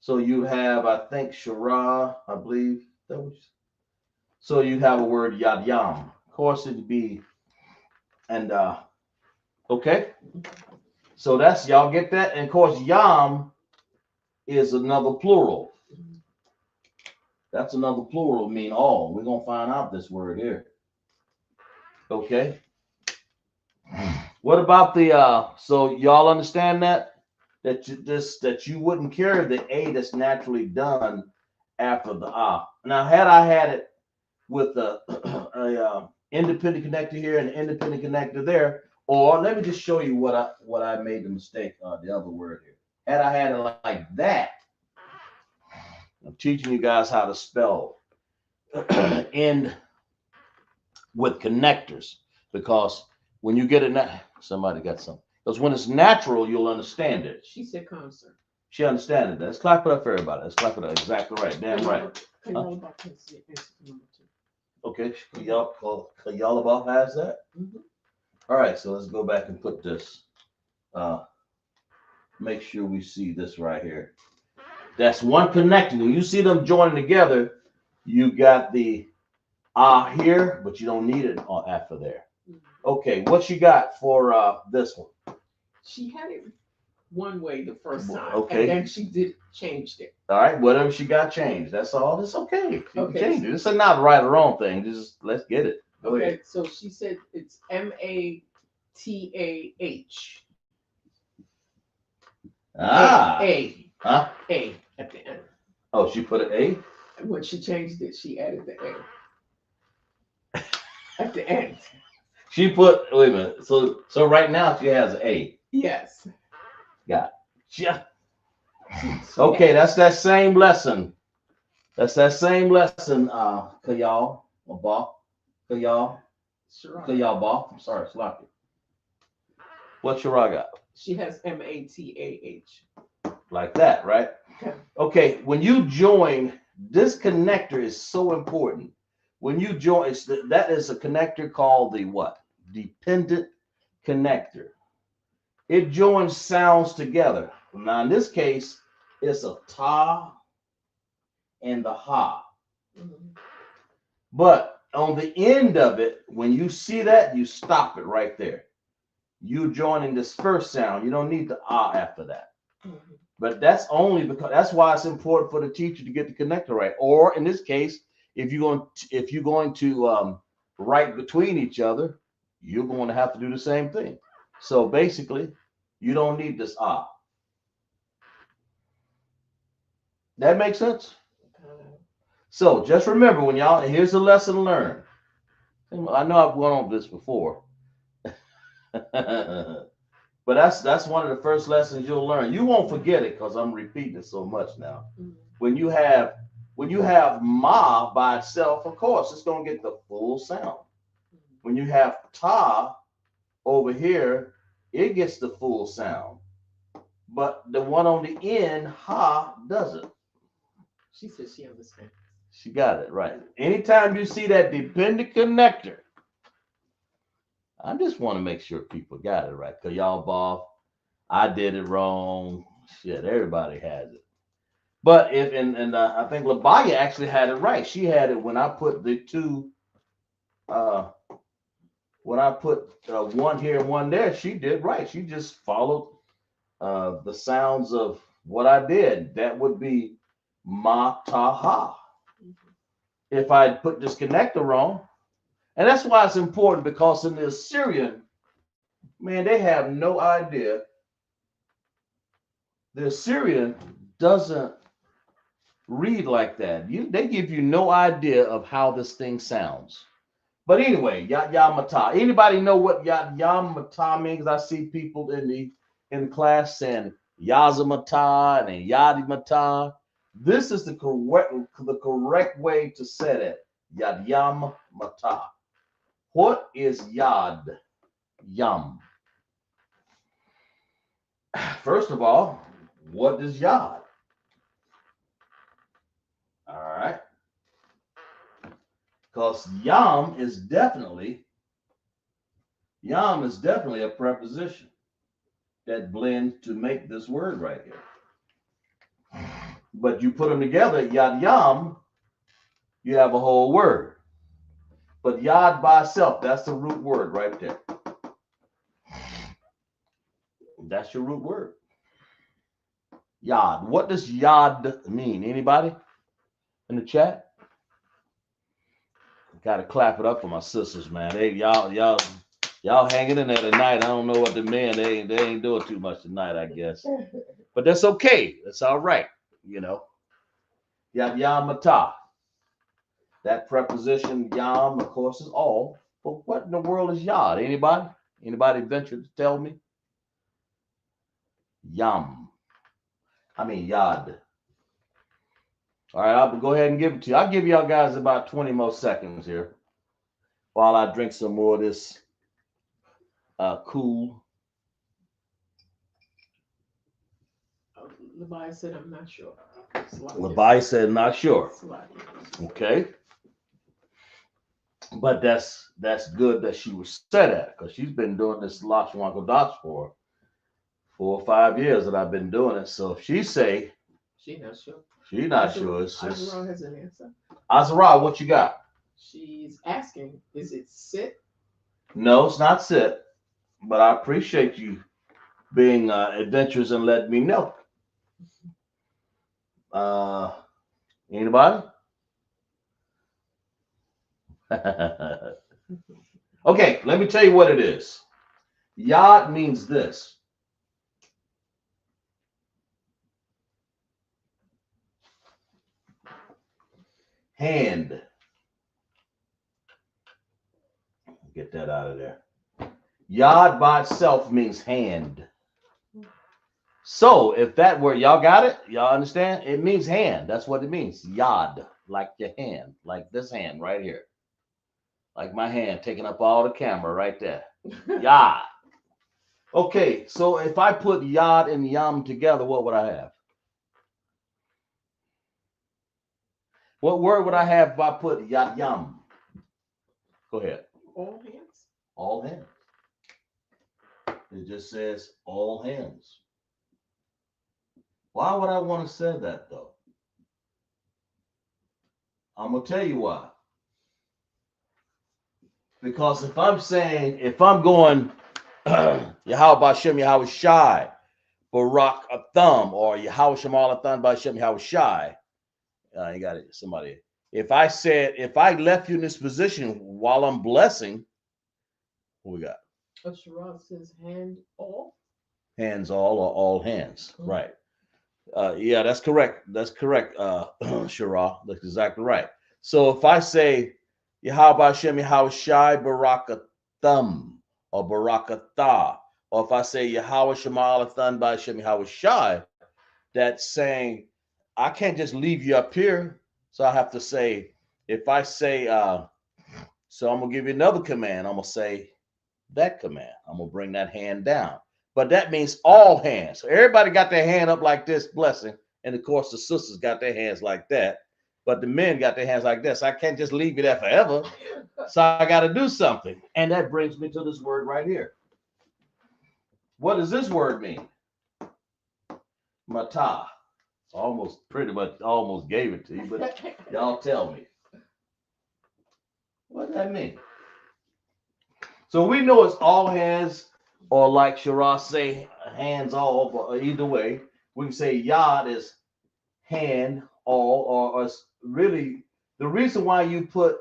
So you have, I think, Shara, I believe. So you have a word yad yam. Of course, it'd be, and okay. So that's, y'all get that? And of course, yam is another plural. That's another plural, mean all. We're gonna find out this word here. Okay. What about the so y'all understand that you wouldn't carry the a that's naturally done after the Now, had I had it with a independent connector here and an independent connector there, Or let me just show you what I made the mistake the other word here. Had I had it like that, I'm teaching you guys how to spell end with connectors because when you get it now, somebody got something. Because when it's natural, you'll understand it. She said concert. She understands it. Let's clap it up for everybody. Let's clap it up. Exactly right. Damn right. Can Huh? you about to answer number two? Okay. Y'all has that. Mm-hmm. All right. So let's go back and put this. Uh, make sure we see this right here. That's one connecting. When you see them joining together, you got the here, but you don't need it after there. Okay, what you got for this one? She had it one way the first time, Okay. and then she did changed it. All right, whatever she got changed. That's all. It's okay. She can Okay. change it. This is not right or wrong thing. Just let's get it. Go Okay, ahead. so she said it's Matah. Ah. A Huh? A at the end. Oh, she put an A? When she changed it, she added the A at the end. She put wait a minute. So right now she has an A. Yes. Got it. Yeah. She Okay, added- that's that same lesson. That's that same lesson, Kayal or Ba. Kayal. Shara. Kayal Ba. I'm sorry, sloppy. What Shara got? She has Matah. Like that, right? Okay. Okay, when you join, this connector is so important. When you join, that is a connector called the what? Dependent connector. It joins sounds together. Now, in this case, it's a ta and the ha. Mhm. But on the end of it, when you see that, you stop it right there. You joining this first sound. You don't need the ah after that. Mhm. But that's only because that's why it's important for the teacher to get the connector right. Or in this case, if you're going to write between each other, you're going to have to do the same thing. So basically, you don't need this ah. That makes sense. So just remember when y'all here's a lesson learned. I know I've gone over this before. But that's one of the first lessons you'll learn. You won't forget it because I'm repeating it so much now. Mhm. When you have ma by itself, of course, it's gonna get the full sound. When you have ta over here, it gets the full sound. But the one on the end, ha, doesn't. She said she understands. She got it right. Anytime you see that dependent connector, I just want to make sure people got it right. Cause y'all both, I did it wrong. Shit, everybody has it. But if and I think Labaya actually had it right. She had it when I put the two, uh, when I put one here and one there. She did right. She just followed the sounds of what I did. That would be mataha. If I put this connector wrong, and that's why it's important because in the Assyrian, man, they have no idea. The Assyrian doesn't read like that. They give you no idea of how this thing sounds. But anyway, Yamata. Anybody know what Yamata means? I see people in class saying Yazamata and Yadimata. This is the correct way to say it. Yamata. What is Yad? Yam. First of all, what is Yad? All right. Because Yam is definitely a preposition that blends to make this word right here. But you put them together, Yad Yam, you have a whole word. But Yad by itself, that's the root word right there. That's your root word. Yad. What does Yad mean? Anybody in the chat? Got to clap it up for my sisters, man. Y'all hanging in there tonight. I don't know what the men they ain't doing too much tonight, I guess. But that's okay. That's all right. You know. Yamata. That preposition yam, of course, is all. But what in the world is yad? Anybody? Anybody venture to tell me? Yam. I mean yad. All right, I'll go ahead and give it to you. I'll give y'all guys about 20 more seconds here while I drink some more of this cool. Levi said, I'm not sure. Levi said, not sure. Okay. But that's good that she was set at, because she's been doing this Lashawan Qadash for 4 or 5 years that I've been doing it. So if she say she's not sure. She's not sure. It's just Azara has an answer. Azara, what you got? She's asking, is it sit? No, it's not sit. But I appreciate you being adventurous and letting me know. Anybody? Okay, let me tell you what it is. Yad means this. Hand. Get that out of there. Yad by itself means hand. So if that word, y'all got it? Y'all understand? It means hand. That's what it means. Yad, like your hand, like this hand right here. Like my hand taking up all the camera right there. Yad. Okay, so if I put yad and yam together, what would I have? What word would I have if I put yad yam? Go ahead. All hands. All hands. It just says all hands. Why would I want to say that though? I'm gonna tell you why. Because if I'm going Yahweh Shem Yahweh Shai, Barak a thumb, or Yahweh Shemal a thumb by Shem Yahweh Shai. You got it, somebody. If I left you in this position while I'm blessing, what we got? Shara says hand all. Hands all or all hands. Mm-hmm. Right. Yeah, that's correct. That's correct, Shara. That's exactly right. So if I say Yahweh Shem Yahweh Shai Barak a thumb or Barak a tha, or if I say Yahweh Shemal a thumb by Shem Yahweh Shai, that's saying I can't just leave you up here. So I have to say, if I say, so I'm going to give you another command. I'm going to say that command. I'm going to bring that hand down. But that means all hands. So everybody got their hand up like this, blessing. And of course, the sisters got their hands like that. But the men got their hands like this. I can't just leave you there forever. So I got to do something. And that brings me to this word right here. What does this word mean? Matah. Pretty much almost gave it to you, but y'all tell me. What does that mean? So we know it's all hands, or like Shara say, hands all, but either way, we can say yad is hand, all, or really, the reason why you put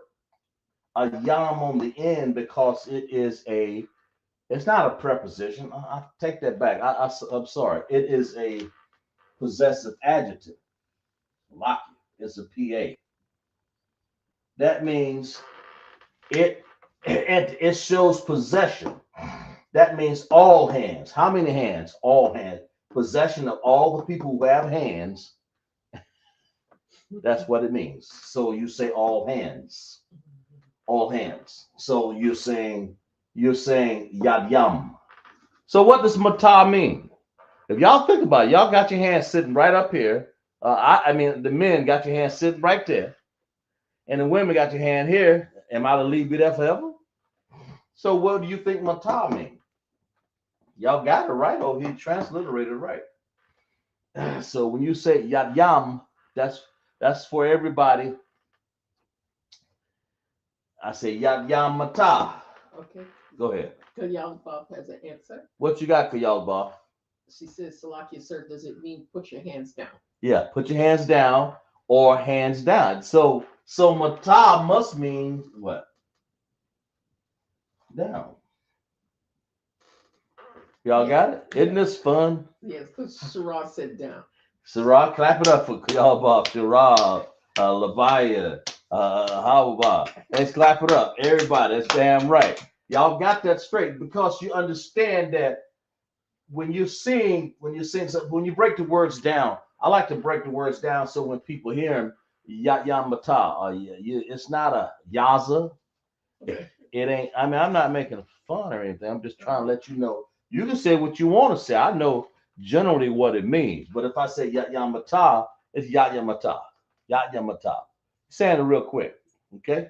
a yam on the end, because it's not a preposition. I take that back. I'm sorry. It is a possessive adjective. Lock it. It's a PA. That means it shows possession. That means all hands. How many hands? All hands. Possession of all the people who have hands. That's what it means. So you say all hands. All hands. So you're saying yad yam. So what does matah mean? If y'all think about it, y'all got your hands sitting right up here. I mean, the men got your hands sitting right there. And the women got your hand here. Am I to leave you there forever? So what do you think matah mean? Y'all got it right, or he transliterated right. So when you say yad yam, that's for everybody. I say yad yam matah. Okay. Go ahead. Kayal Bob has an answer. What you got, Kayal Bob? She says, Salakia, sir, does it mean put your hands down? Yeah, put your hands down or hands down. So matah must mean what? Down. Y'all got it? Isn't this fun? Yes, because Shara said down. Shara, clap it up for Kayal Bob, Shara, Levia, Hawaba. Let's clap it up. Everybody, that's damn right. Y'all got that straight because you understand that when you break the words down, I like to break the words down so when people hear them, ya mata, it's not a yaza. It ain't. I mean, I'm not making fun or anything. I'm just trying to let you know. You can say what you want to say. I know generally what it means, but if I say ya mata, it's ya mata, ya mata. Saying it real quick, okay?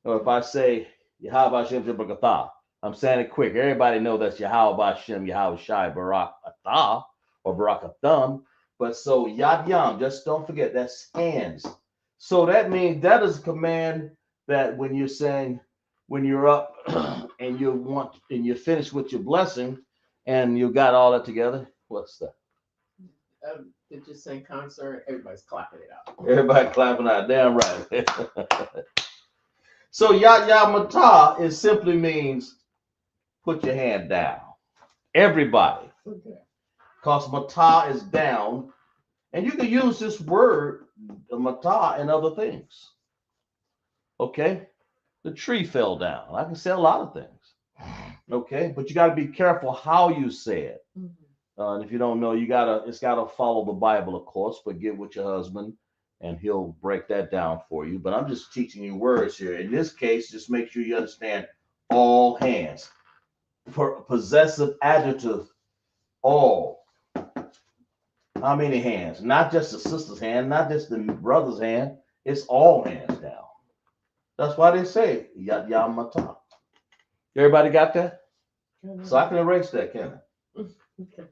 Or if I say Yahweh Hashem Shabbat, I'm saying it quick. Everybody know that's Yahweh Hashem Yahweh Shai Barak Atah or Barak Atham. But so Yad Yam, just don't forget that's hands. So that means that is a command that when you're saying when you're up and you want and you're finished with your blessing and you got all that together. What's that? They're just saying concert. Everybody's clapping it out. Everybody clapping out. Damn right. So Yad Yam Matah, it simply means put your hand down. Everybody. Okay. Because Matah is down. And you can use this word, Matah, in other things. Okay? The tree fell down. I can say a lot of things. Okay? But you got to be careful how you say it. And if you don't know, it's gotta follow the Bible, of course, but get with your husband and he'll break that down for you. But I'm just teaching you words here. In this case, just make sure you understand all hands. Possessive adjective, all. How many hands? Not just the sister's hand, not just the brother's hand. It's all hands down. That's why they say Yad Yam Matah. Everybody got that? So I can erase that, can I? Okay.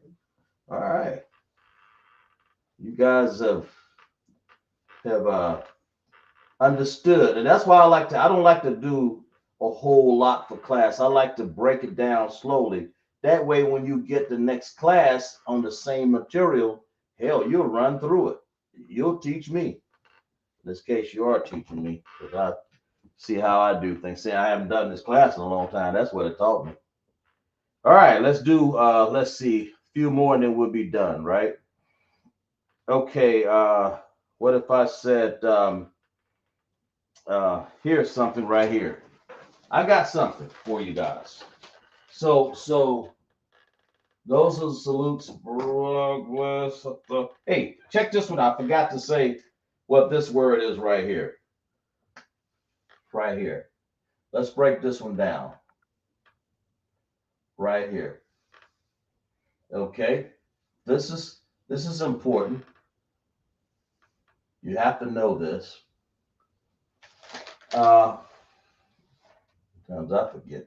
All right. You guys have understood, and that's why I don't like to do a whole lot for class. I like to break it down slowly. That way, when you get the next class on the same material, hell, you'll run through it. You'll teach me. In this case, you are teaching me because I see how I do things. See, I haven't done this class in a long time. That's what it taught me. All right, let's do. Let's see, a few more, and then we'll be done. Right? Okay. What if I said? Here's something right here. I got something for you guys. So those are the salutes. Hey, check this one out. I forgot to say what this word is right here. Right here. Let's break this one down. Right here. Okay. This is important. You have to know this. Sometimes I forget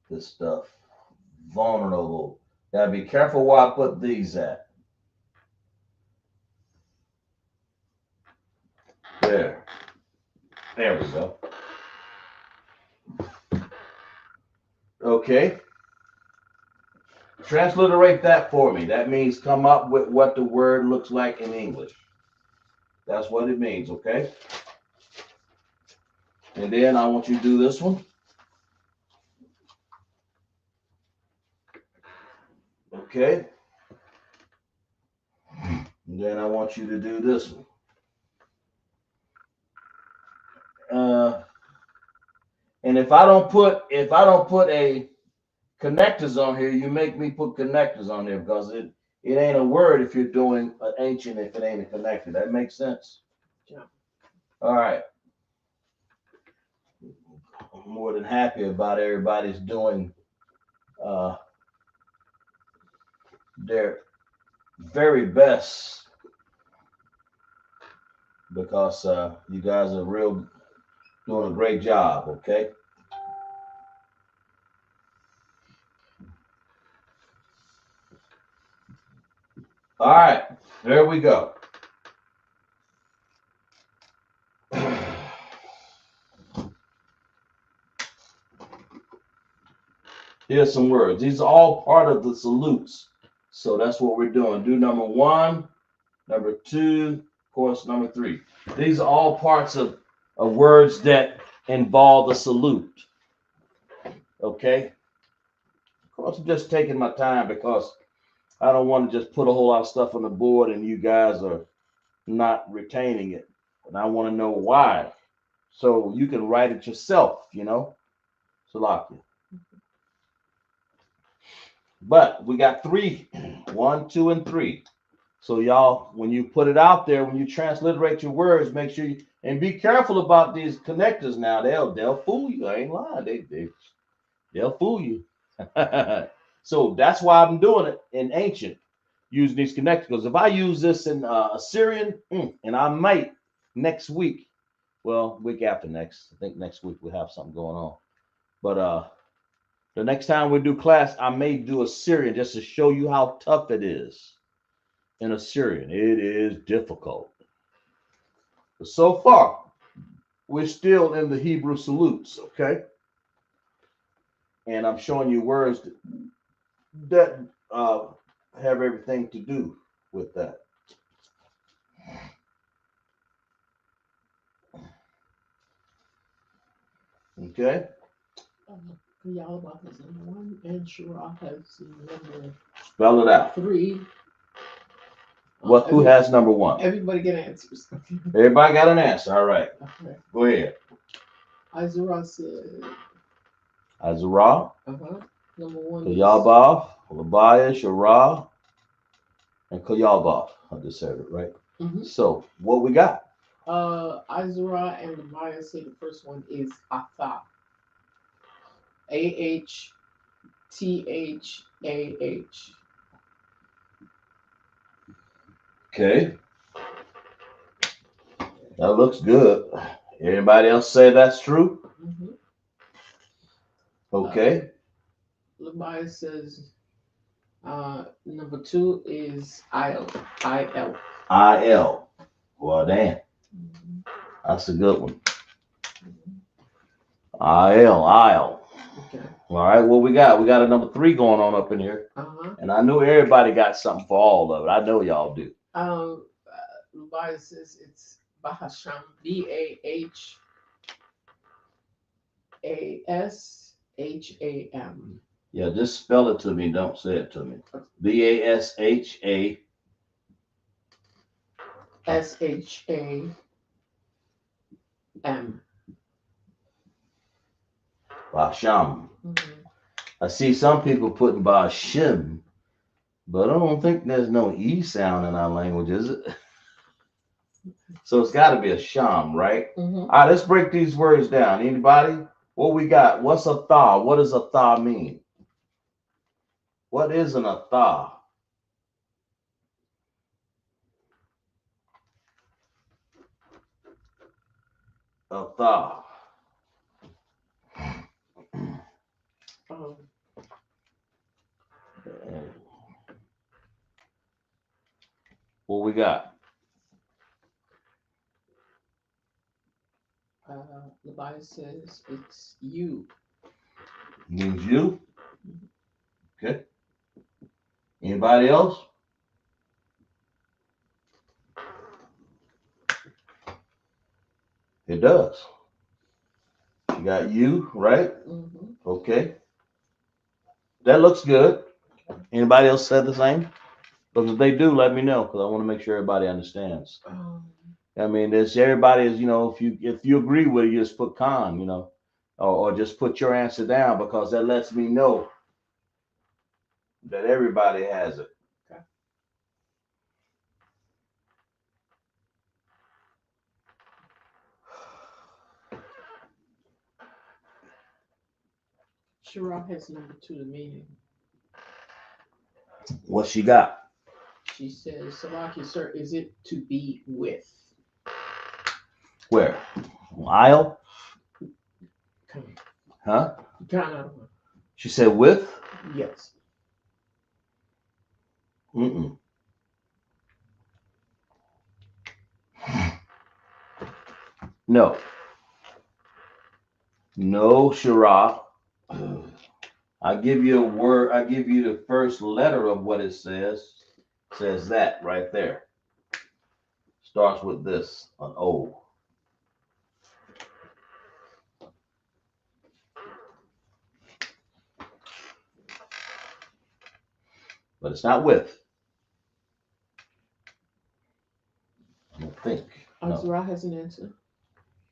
this stuff. Vulnerable. Gotta be careful where I put these at. There. There we go. Okay. Transliterate that for me. That means come up with what the word looks like in English. That's what it means, okay? And then I want you to do this one. Okay. And then I want you to do this one. And if I don't put a connectors on here, you make me put connectors on there because it ain't a word if you're doing an ancient if it ain't a connector. That makes sense? Yeah. All right. I'm more than happy about everybody's doing their very best because you guys are doing a great job, okay? All right, there we go. Here's some words. These are all part of the salutes. So that's what we're doing. Do number 1, number 2, of course, number 3. These are all parts of words that involve the salute. Okay? Of course, I'm just taking my time because I don't want to just put a whole lot of stuff on the board and you guys are not retaining it. And I want to know why. So you can write it yourself, you know. Salakia. But we got three, 1, 2, and 3. So y'all, when you put it out there, when you transliterate your words, make sure you and be careful about these connectors now. They'll fool you. I ain't lying. They'll fool you. So that's why I'm doing it in ancient, using these connectors. Because if I use this in Assyrian, and I might next week, well, week after next, I think next week we have something going on. But the next time we do class, I may do Assyrian just to show you how tough it is in Assyrian. It is difficult. But so far, we're still in the Hebrew salutes, okay? And I'm showing you words that have everything to do with that. Okay? Yalabak is number 1, and Shirah has number Spell it out. 3. Who has number 1? Everybody get answers. Everybody got an answer. All right. Okay. Go ahead. Azura said. Azara, Number 1 Kayabaf, Labaya, Shara, and Kayabaf. I just said it, right? So, what we got? Azura and Labaya say the first one is Atha. AHTHAH. Okay. That looks good. Anybody else say that's true? Okay. Labaya says number 2 is IL. IL. Well, damn. That's a good one. IL. Okay. All right, what we got? We got a number 3 going on up in here. And I know everybody got something for all of it. I know y'all do. Labaya says it's Bahasham. BAHASHAM. Yeah, just spell it to me. Don't say it to me. BASHA. SHAM. Basham. I see some people putting Bashim, but I don't think there's no E sound in our language, is it? So it's got to be a sham, right? All right, let's break these words down. Anybody? What we got? What's a tha? What does a tha mean? What is an a tha? A tha. What we got? Labaya says it's you. Means you. Okay. Anybody else? It does. You got you, right? Okay. That looks good. Anybody else said the same? Because if they do, let me know, because I want to make sure everybody understands. I mean, there's everybody is, if you agree with it, you just put con, or just put your answer down, because that lets me know that everybody has it. Okay. Shira has number 2, the meaning. What she got? She says, Salaki, sir, is it to be with? Where? Aisle? Huh? She said with? Yes. No. No, Shira. I give you a word. I give you the first letter of what it says. It says that right there. Starts with this, an O. But it's not with. I don't think. Azra has an answer.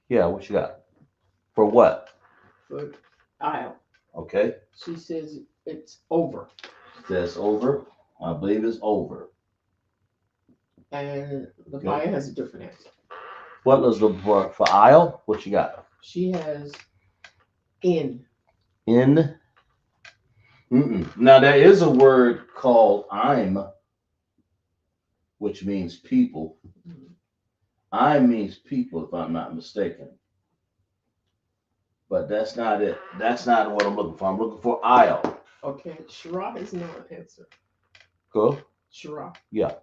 Yeah, what you got? For what? For Aisle. Okay. She says it's over. Says over. I believe it's over. And the Okay. buyer has a different answer. What was the for aisle? What you got? She has in. In. Mm-mm. Now there is a word called I'm, which means people. I means people, if I'm not mistaken. But that's not it. That's not what I'm looking for. I'm looking for aisle. Okay, Shira has no answer. Cool. Shira. Yeah.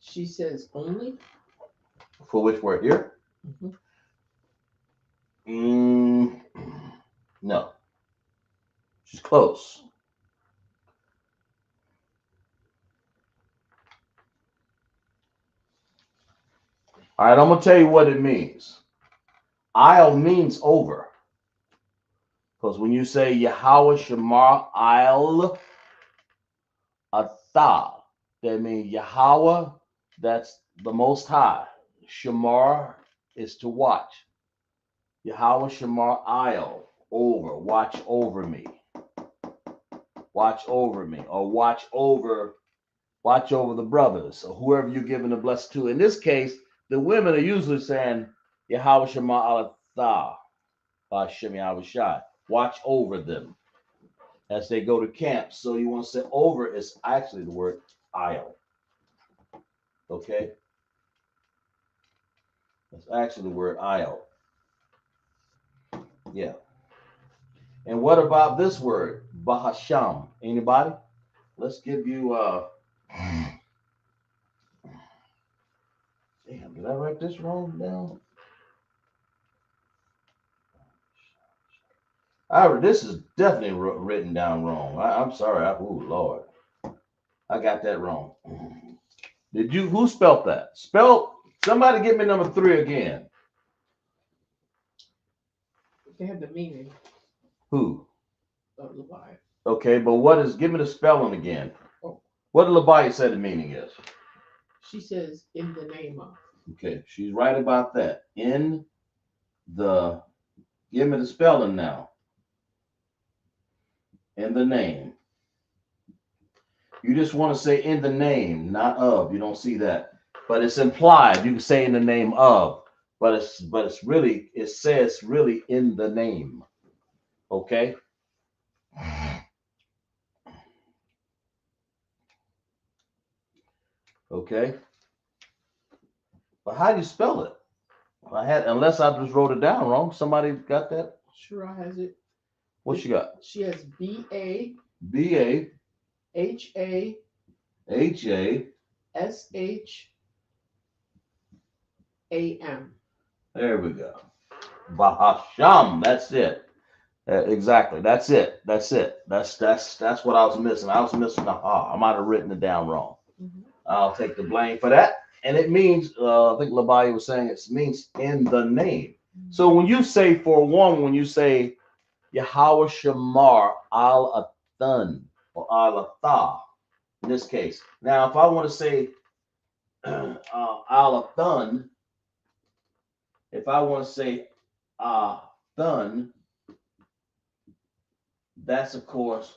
She says only. For which word here? Mhm. Mm, no. She's close. All right, I'm gonna tell you what it means. Aisle means over. Because when you say Yahweh Shemar Aisle Atha, that means Yahweh, that's the most high. Shamar is to watch. Yahweh Shamar Aisle, over, watch over me. Watch over me. Or watch over the brothers, or whoever you're giving the blessing to. In this case, the women are usually saying Yahweh Shamar Alatha, Hashem Yahweh Shai. Watch over them as they go to camp. So you want to say over is actually the word aisle. Okay? That's actually the word aisle. Yeah. And what about this word? Bahasham. Anybody? Let's give you damn, did I write this wrong down? This is definitely written down wrong. I'm sorry. Oh Lord, I got that wrong. Did you? Who spelled that? Somebody give me number 3 again. They have the meaning Who? of the buyer. Okay, but what is? Give me the spelling again. Oh, What did Leviathan say the meaning is? she says in the name of. Okay, she's right about that. In the. Give me the spelling now. In the name. You just want to say in the name, not of. You don't see that, but it's implied. You can say in the name of, but it's really it says really in the name. Okay. Okay. But how do you spell it? Unless I just wrote it down wrong. Somebody got that? Shira has it. What you got? She has B-A. B-A. H-A. H-A. S-H-A-M. There we go. Bahasham. That's it. Exactly. That's it. That's what I was missing. I was missing the ha. I might have written it down wrong. Mhm. I'll take the blame for that. And it means, I think Labaya was saying it means in the name. So when you say for one, when you say Yahweh Shamar al Athan or al Atha, in this case. Now, if I want to say al Athan, if I want to say Athan, that's of course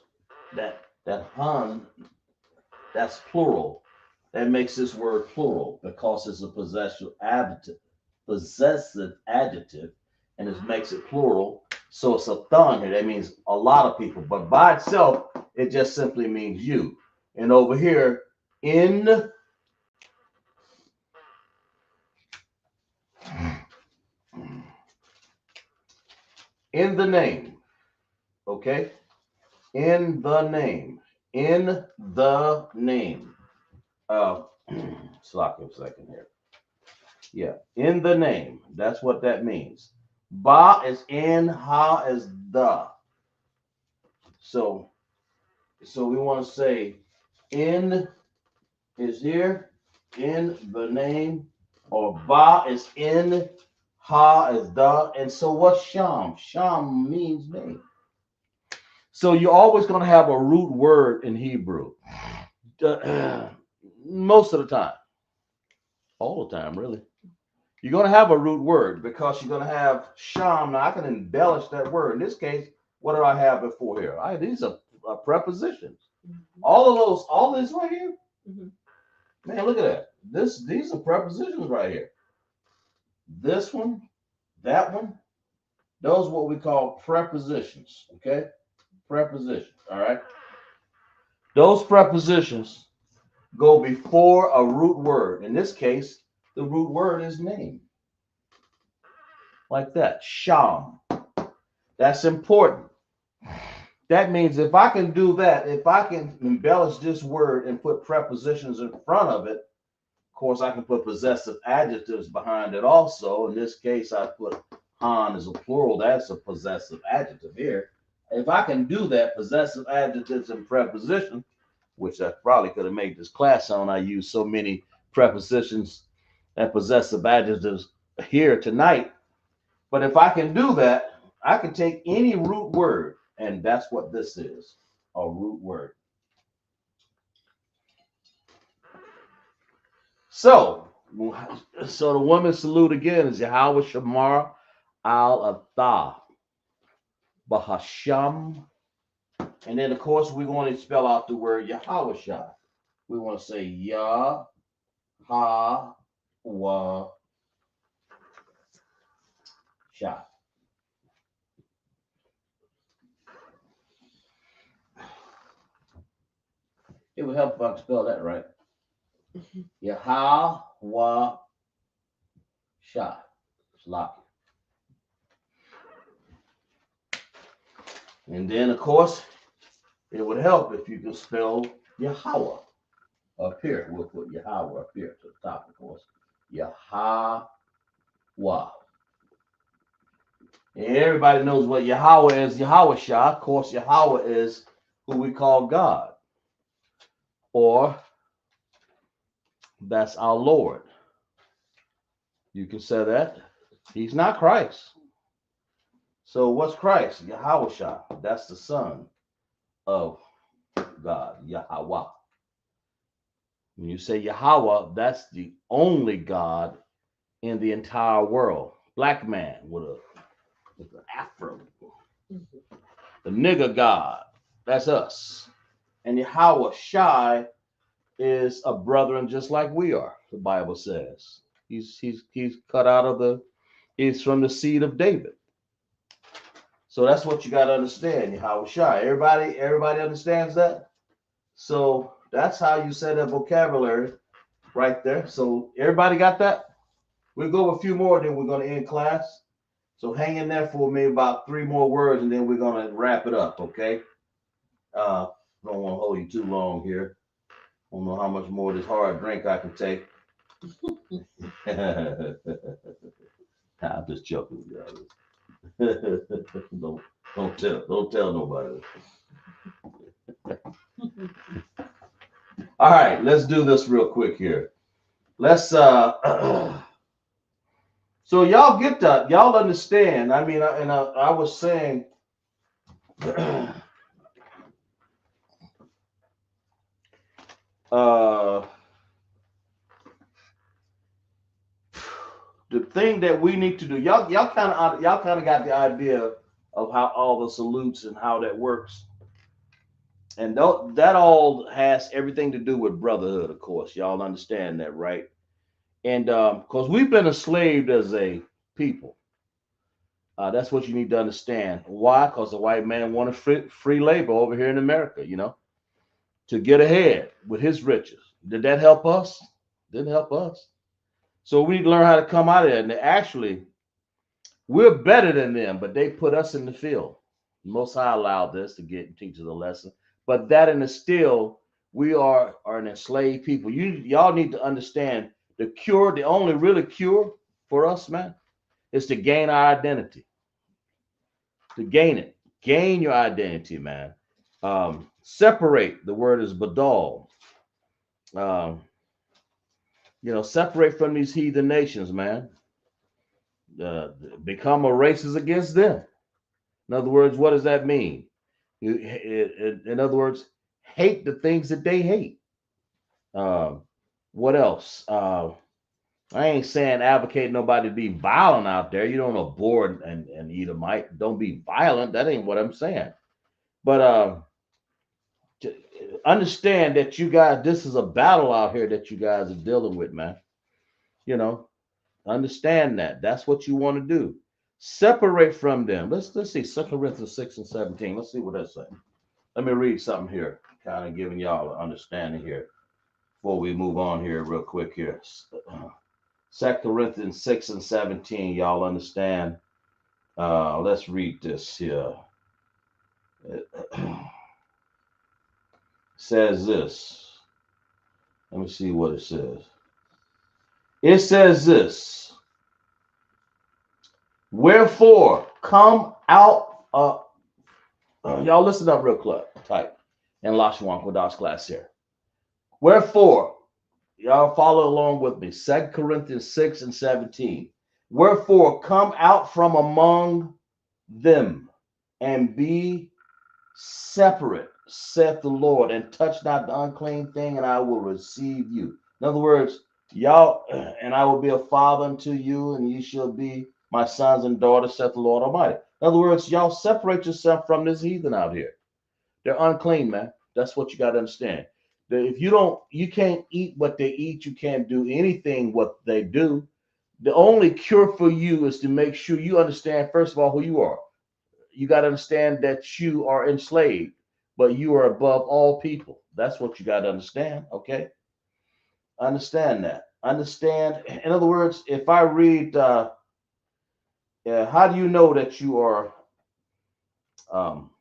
that hun, that's plural. That makes this word plural because it's a possessive adjective, and it makes it plural. So it's a thun here. That means a lot of people. But by itself, it just simply means you. And over here, in the name, okay? In the name. In the name. Slack a second here. Yeah, in the name. That's what that means. Ba is in, ha is the. So we want to say in is here, in the name, or ba is in, ha is the. And so what's sham? Sham means name. So you're always going to have a root word in Hebrew. Most of the time. All the time, really. You're going to have a root word because you're going to have sham. Now, I can embellish that word. In this case, What do I have before here? These are prepositions. Mhm. All this right here. Mhm. Man, look at that. These are prepositions right here. This one, that one, those are what we call prepositions. Okay, prepositions. All right. Those prepositions go before a root word. In this case, the root word is name, like that. Sham. That's important. That means if I can do that, if I can embellish this word and put prepositions in front of it, of course, I can put possessive adjectives behind it also. In this case, I put han as a plural. That's a possessive adjective here. If I can do that, possessive adjectives and prepositions, which I probably could have made this class on. I use so many prepositions and possessive adjectives here tonight. But if I can do that, I can take any root word, and that's what this is, a root word. So, so the woman salute again is Yahweh Shamar al Athah Bahasham. And then, of course, we want to spell out the word Yahweh Shah. We want to say Yah Ha Wa Shah. It would help if I could spell that right. Yahweh Shah. Sloppy. And then, of course, it would help if you could spell Yahweh up here. We'll put Yahweh up here to the top, of course. Yahweh. And everybody knows what Yahweh is. Yahweh Shah. Of course, Yahweh is who we call God, or that's our Lord. You can say that. He's not Christ. So what's Christ? Yahweh Shah. That's the Son of God, Yahweh. When you say Yahweh, that's the only God in the entire world. Black man with an afro. The nigger God. That's us. And Yahweh Shai is a brethren just like we are, the Bible says. He's cut out of he's from the seed of David. So that's what you got to understand, Yahweh Shai. Everybody understands that? So that's how you say that vocabulary right there. So everybody got that? We'll go over a few more, then we're going to end class. So hang in there for me about 3 more words, and then we're going to wrap it up, okay? Don't want to hold you too long here. Don't know how much more of this hard drink I can take. I'm just joking, guys. Don't tell nobody. All right, let's do this real quick here. Let's so y'all get that, y'all understand. I mean, I was saying uh the thing that we need to do, y'all kind of got the idea of how all the salutes and how that works. And that all has everything to do with brotherhood, of course. Y'all understand that, right? And because we've been enslaved as a people. That's what you need to understand. Why? Because the white man wanted free labor over here in America, to get ahead with his riches. Did that help us? Didn't help us. So we need to learn how to come out of it. And actually, we're better than them, but they put us in the field. Most High allowed this to get teach us a lesson. But that in the still, we are an enslaved people. Y'all need to understand the cure, the only really cure for us, man, is to gain our identity. To gain it. Gain your identity, man. Separate, the word is badal. Um, separate from these heathen nations, man. Uh, Become a racist against them. In other words, what does that mean? In other words, hate the things that they hate. Um, what else? I ain't saying advocate nobody to be violent out there. You don't abhor and Edomite. Don't be violent. That ain't what I'm saying. But understand that you guys, this is a battle out here that you guys are dealing with, man. You know, understand that. That's what you want to do. Separate from them. Let's see. 2 Corinthians 6 and 17. Let's see what that's saying. Let me read something here, kind of giving y'all an understanding here before we move on here real quick here. 2 Corinthians 6 and 17. Y'all understand? Let's read this here. It says this. Let me see what it says. It says this. Wherefore, come out. Y'all listen up real quick. Type in Lashawan Qadash class here. Wherefore, y'all follow along with me. 2 Corinthians 6 and 17. Wherefore, come out from among them and be separate, saith the Lord, and touch not the unclean thing, and I will receive you. In other words, y'all, and I will be a father unto you, and ye shall be my sons and daughters, saith the Lord Almighty. In other words, y'all separate yourself from this heathen out here. They're unclean, man. That's what you got to understand. If you can't eat what they eat, you can't do anything what they do. The only cure for you is to make sure you understand, first of all, who you are. You got to understand that you are enslaved, but you are above all people. That's what you got to understand. Okay. Understand that. Understand. In other words, if I read, how do you know that you are um,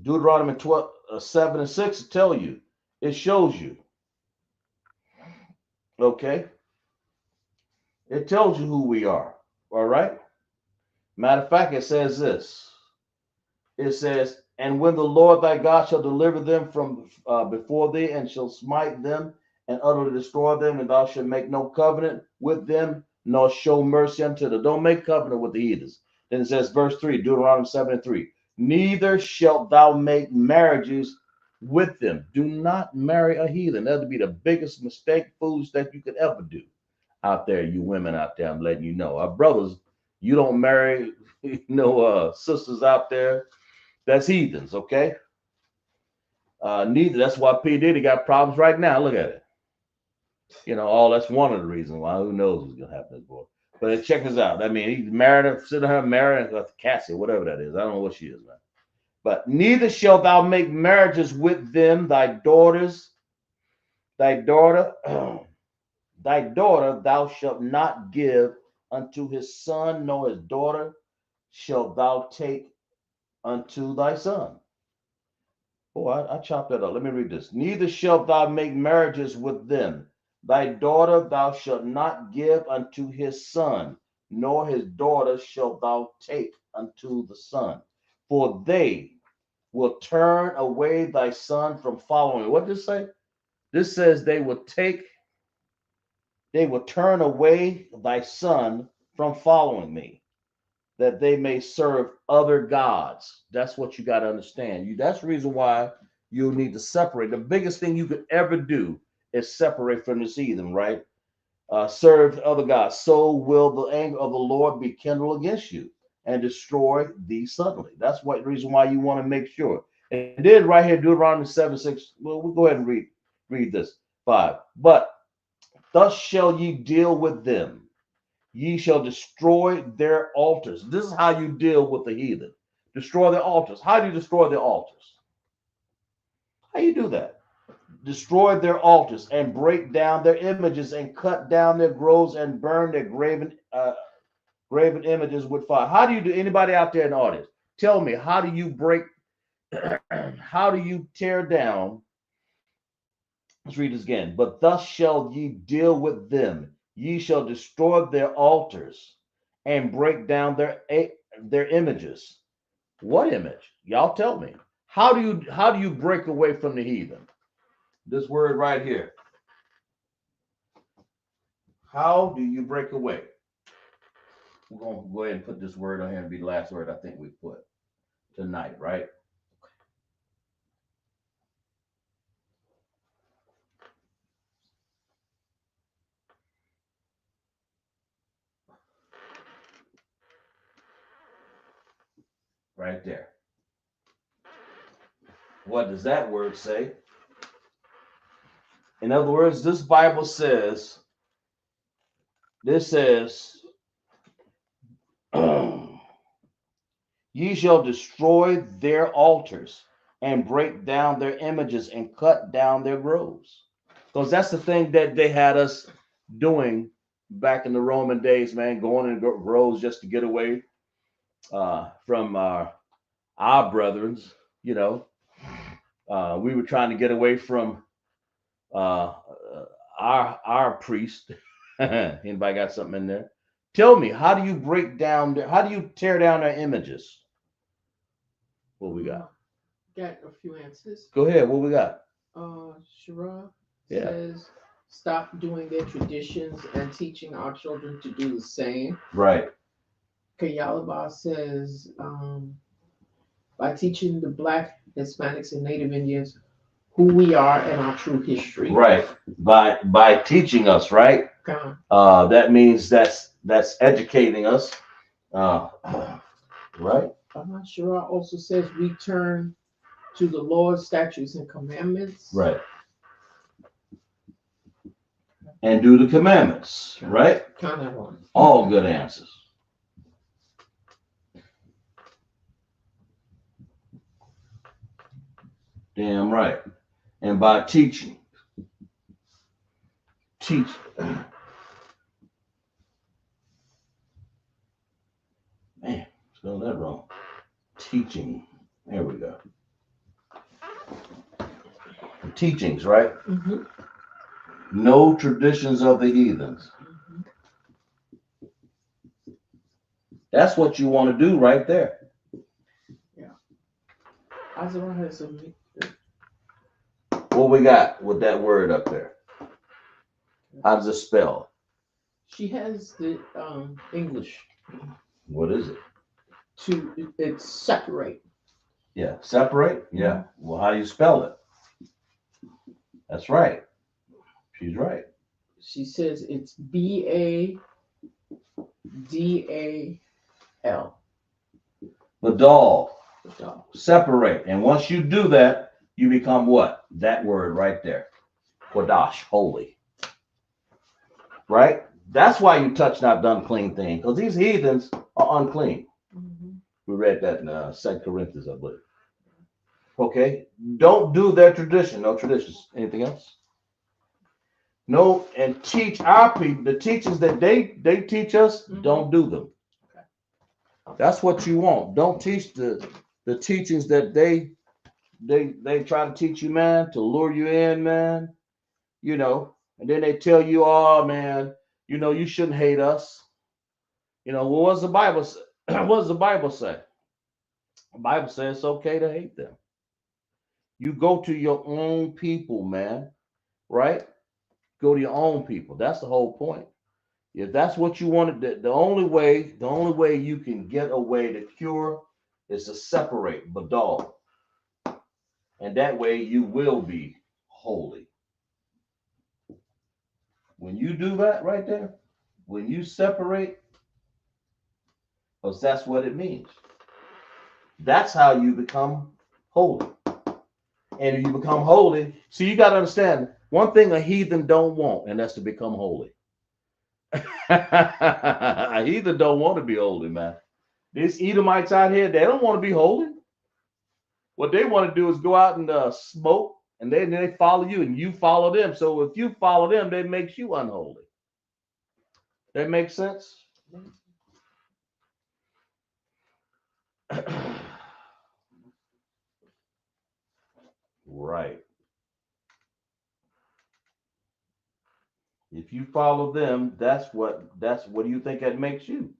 Deuteronomy 12, 7 and 6 tell you, it shows you. Okay. It tells you who we are. All right. Matter of fact, it says this. It says, and when the Lord thy God shall deliver them from before thee, and shall smite them and utterly destroy them, and thou shalt make no covenant with them, nor show mercy unto them. Don't make covenant with the heathens. Then it says, verse 3, Deuteronomy 7 and 3. Neither shalt thou make marriages with them. Do not marry a heathen. That would be the biggest mistake, foolish that you could ever do out there, you women out there. I'm letting you know. Our brothers, you don't marry sisters out there that's heathens, okay? Neither. That's why P. Diddy got problems right now. Look at it. All that's one of the reasons why. Who knows what's gonna happen to this boy? But check this out. I mean, he married her, sitting her married Cassie, whatever that is. I don't know what she is, man. But neither shalt thou make marriages with them, thy daughter, thy daughter thou shalt not give unto his son, nor his daughter shalt thou take unto thy son. Oh, I chopped that up. Let me read this. Neither shalt thou make marriages with them. Thy daughter thou shalt not give unto his son, nor his daughter shalt thou take unto the son. For they will turn away thy son from following. What does this say? This says they will turn away thy son from following me, that they may serve other gods. That's what you got to understand. That's the reason why you'll need to separate. The biggest thing you could ever do is separate from this heathen, right? Serve other gods. So will the anger of the Lord be kindled against you and destroy thee suddenly. That's what the reason why you want to make sure. And then right here, Deuteronomy 7, 6. Well, we'll go ahead and read this. 5. But thus shall ye deal with them. Ye shall destroy their altars. This is how you deal with the heathen. Destroy their altars. How do you destroy their altars? How you do that? Destroy their altars and break down their images and cut down their groves and burn their graven images with fire. How do you do? Anybody out there in the audience, tell me, how do you break? How do you tear down? Let's read this again. But thus shall ye deal with them. Ye shall destroy their altars and break down their images. What image? Y'all tell me. How do you break away from the heathen? This word right here. How do you break away? We're gonna go ahead and put this word on here and be the last word I think we put tonight, right? right there. What does that word say? In other words, this Bible says, this says, ye shall destroy their altars and break down their images and cut down their groves. Because that's the thing that they had us doing back in the Roman days, man, going in groves just to get away from our brethren. You know, we were trying to get away from uh, our priest. Anybody got something in there? Tell me, how do you break down? How do you tear down their images? What we got? Got a few answers. Go ahead. What we got? Shira Yeah. says, stop doing their traditions and teaching our children to do the same. Right. Kayalaba says, by teaching the Black, Hispanics, and Native Indians who we are and our true history. Right. By teaching us, right? That means that's educating us. Right. Shira also says we turn to the Lord's statutes and commandments. Right. And do the commandments, right? All good answers. Damn right. And by teaching. Teach. Man, spelled that wrong. Teaching. There we go. Teachings, right? Mm-hmm. No traditions of the heathens. Mm-hmm. That's what you want to do right there. Yeah. Azara has a. What we got with that word up there? How does it spell? She has the English. What is it? It's separate. Yeah, separate? Yeah. Mm-hmm. Well, how do you spell it? That's right. She's right. She says it's Badal. Badal. Separate. And once you do that, you become what? That word right there. Qadash, holy. Right? That's why you touch not the unclean thing, because these heathens are unclean. Mm-hmm. We read that in 2 Corinthians, I believe. Okay? Don't do their tradition. No traditions. Anything else? No, and teach our people, the teachings that they teach us, mm-hmm. Don't do them. Okay. That's what you want. Don't teach the teachings that they try to teach you, man, to lure you in, man. You know, and then they tell you, oh man, you know, you shouldn't hate us. You know, well, what does the Bible say? What does the Bible say? The Bible says it's okay to hate them. You go to your own people, man, right? Go to your own people. That's the whole point. If that's what you wanted, the only way you can get away to cure is to separate Badal. And that way you will be holy. When you do that right there, when you separate, because that's what it means. That's how you become holy. And if you become holy, see, you got to understand one thing a heathen don't want, and that's to become holy. A heathen don't want to be holy, man. These Edomites out here, they don't want to be holy. What they want to do is go out and smoke, and then they follow you, and you follow them. So if you follow them, that makes you unholy. That makes sense? Right. If you follow them, that's what do you think that makes you?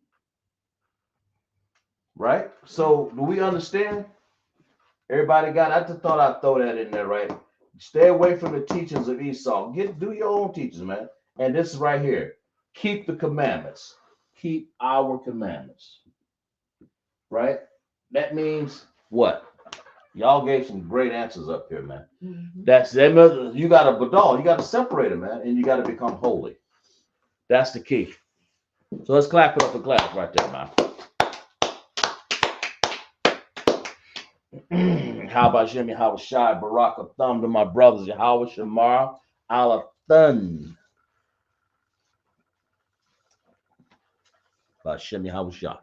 Right? So do we understand? Everybody got, I just thought I'd throw that in there, right? Stay away from the teachings of Esau. Do your own teachings, man. And this is right here. Keep the commandments. Keep our commandments. Right? That means what? Y'all gave some great answers up here, man. Mm-hmm. That's that. You got to badal. You got to separate them, man, and you got to become holy. That's the key. So let's clap it up for class right there, man. How about Shemi Hawashai, Baraka Thumb to my brothers, Yahweh Shamar, Alathun. By Shemi Hawashai.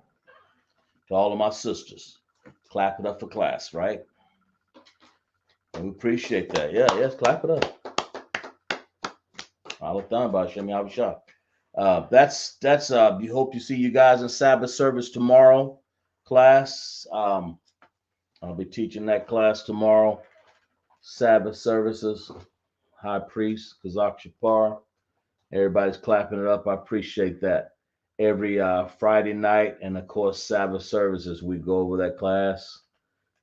To all of my sisters. Clap it up for class, right? And we appreciate that. Yeah, yes, clap it up. Alathun by Shemi Hawashai. That's we hope to see you guys in Sabbath service tomorrow, class. I'll be teaching that class tomorrow. Sabbath services, High Priest, Kazak Shapar. Everybody's clapping it up. I appreciate that. Every Friday night, and of course, Sabbath services, we go over that class.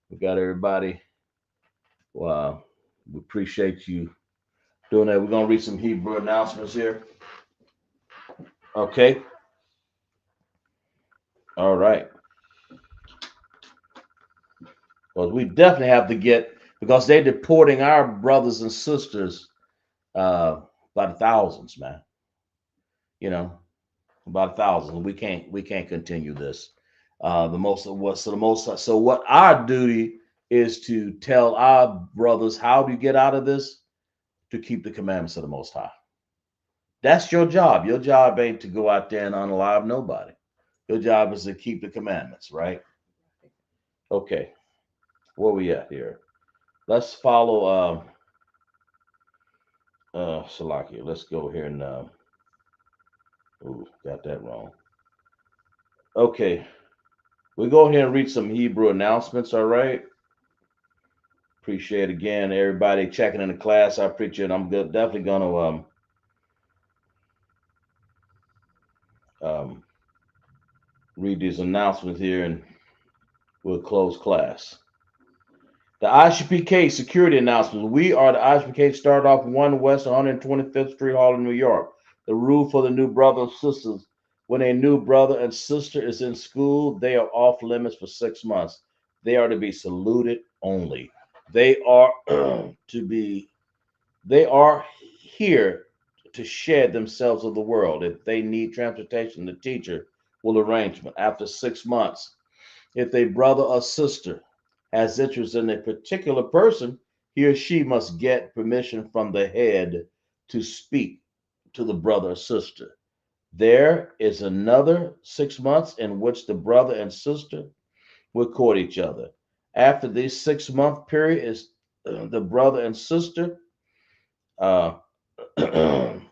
We got everybody. Wow. We appreciate you doing that. We're going to read some Hebrew announcements here. Okay. All right. Because we definitely have to get, because they're deporting our brothers and sisters by the thousands, man. You know, about 1,000. We can't continue this. So what our duty is to tell our brothers how to get out of this, to keep the commandments of the Most High. That's your job. Your job ain't to go out there and unalive nobody. Your job is to keep the commandments, right? Okay, where we at here? Let's follow Salakia. Let's go here and ooh, got that wrong. Okay, we go here and read some Hebrew announcements, all right? Appreciate again everybody checking in the class. I appreciate it. I'm definitely gonna read these announcements here and we'll close class. The ISUPK security announcement. We are the ISUPK, started off 1 West 125th Street, Harlem, New York. The rule for the new brothers and sisters: when a new brother and sister is in school, they are off limits for 6 months. They are to be saluted only. They are they are here to shed themselves of the world. If they need transportation, the teacher will arrangement. After 6 months, if a brother or sister has interest in a particular person, he or she must get permission from the head to speak to the brother or sister. There is another 6 months in which the brother and sister will court each other. After this 6 month period is the brother and sister uh,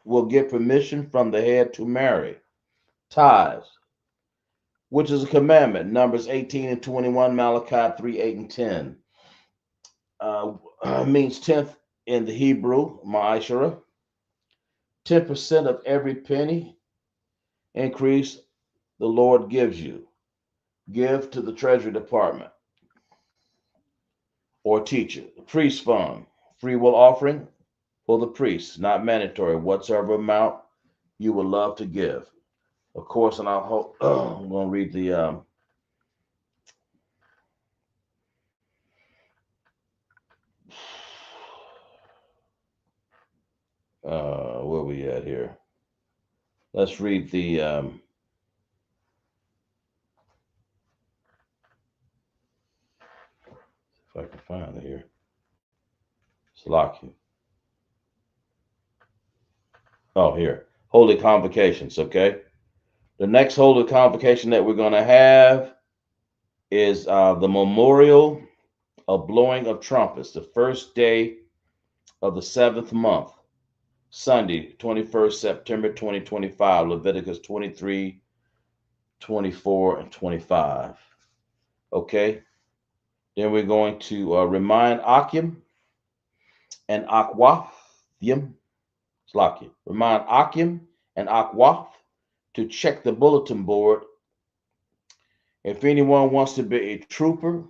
will get permission from the head to marry. Tithes, which is a commandment, Numbers 18 and 21, Malachi 3, 8, and 10. Means tenth in the Hebrew, ma'ashara. 10% of every penny increase the Lord gives you. Give to the Treasury Department or teacher. The priest fund, free will offering for the priests, not mandatory, whatsoever amount you would love to give. Of course, and I hope I'm going to read the where we at here? Let's read the if I can find it here. Salakia. Oh, here. Holy convocations, okay? The next holy convocation that we're going to have is the memorial of blowing of trumpets, the first day of the 7th month, Sunday, 21st September 2025, Leviticus 23, 24, and 25. Okay? Then we're going to remind Akim and Akwafim, Slakia, remind Akim and Akwaf to check the bulletin board. If anyone wants to be a trooper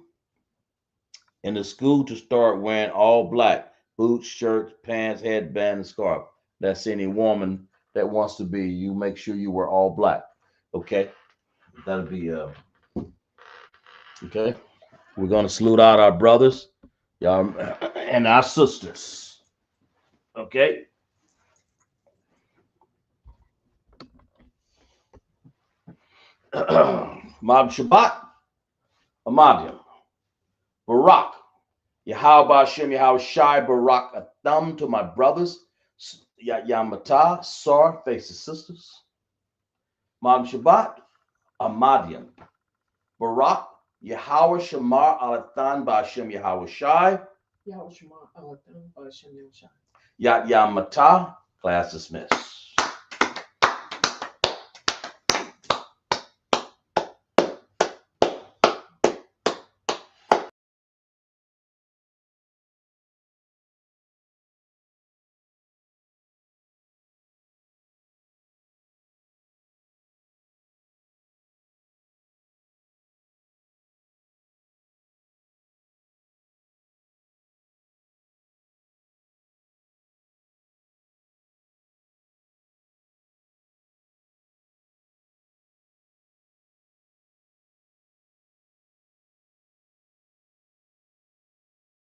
in the school, to start wearing all black, boots, shirts, pants, headband, and scarf. That's any woman that wants to be. You make sure you wear all black. Okay? That'll be okay. We're gonna salute out our brothers, y'all, and our sisters. Okay. Mab Shabbat, Amadim. Barak. Yahweh Hashem Yahweh Shai Barak a thumb to my brothers. Yamata, Sar, faces sisters. Mam Shabbat, Amadian. Barak, Yahweh Shamar Alathan Ba'Hashem Yahweh Shai. Yahweh Shema Elohim B'Hashem Yahushua. Yat Yamata, class dismissed.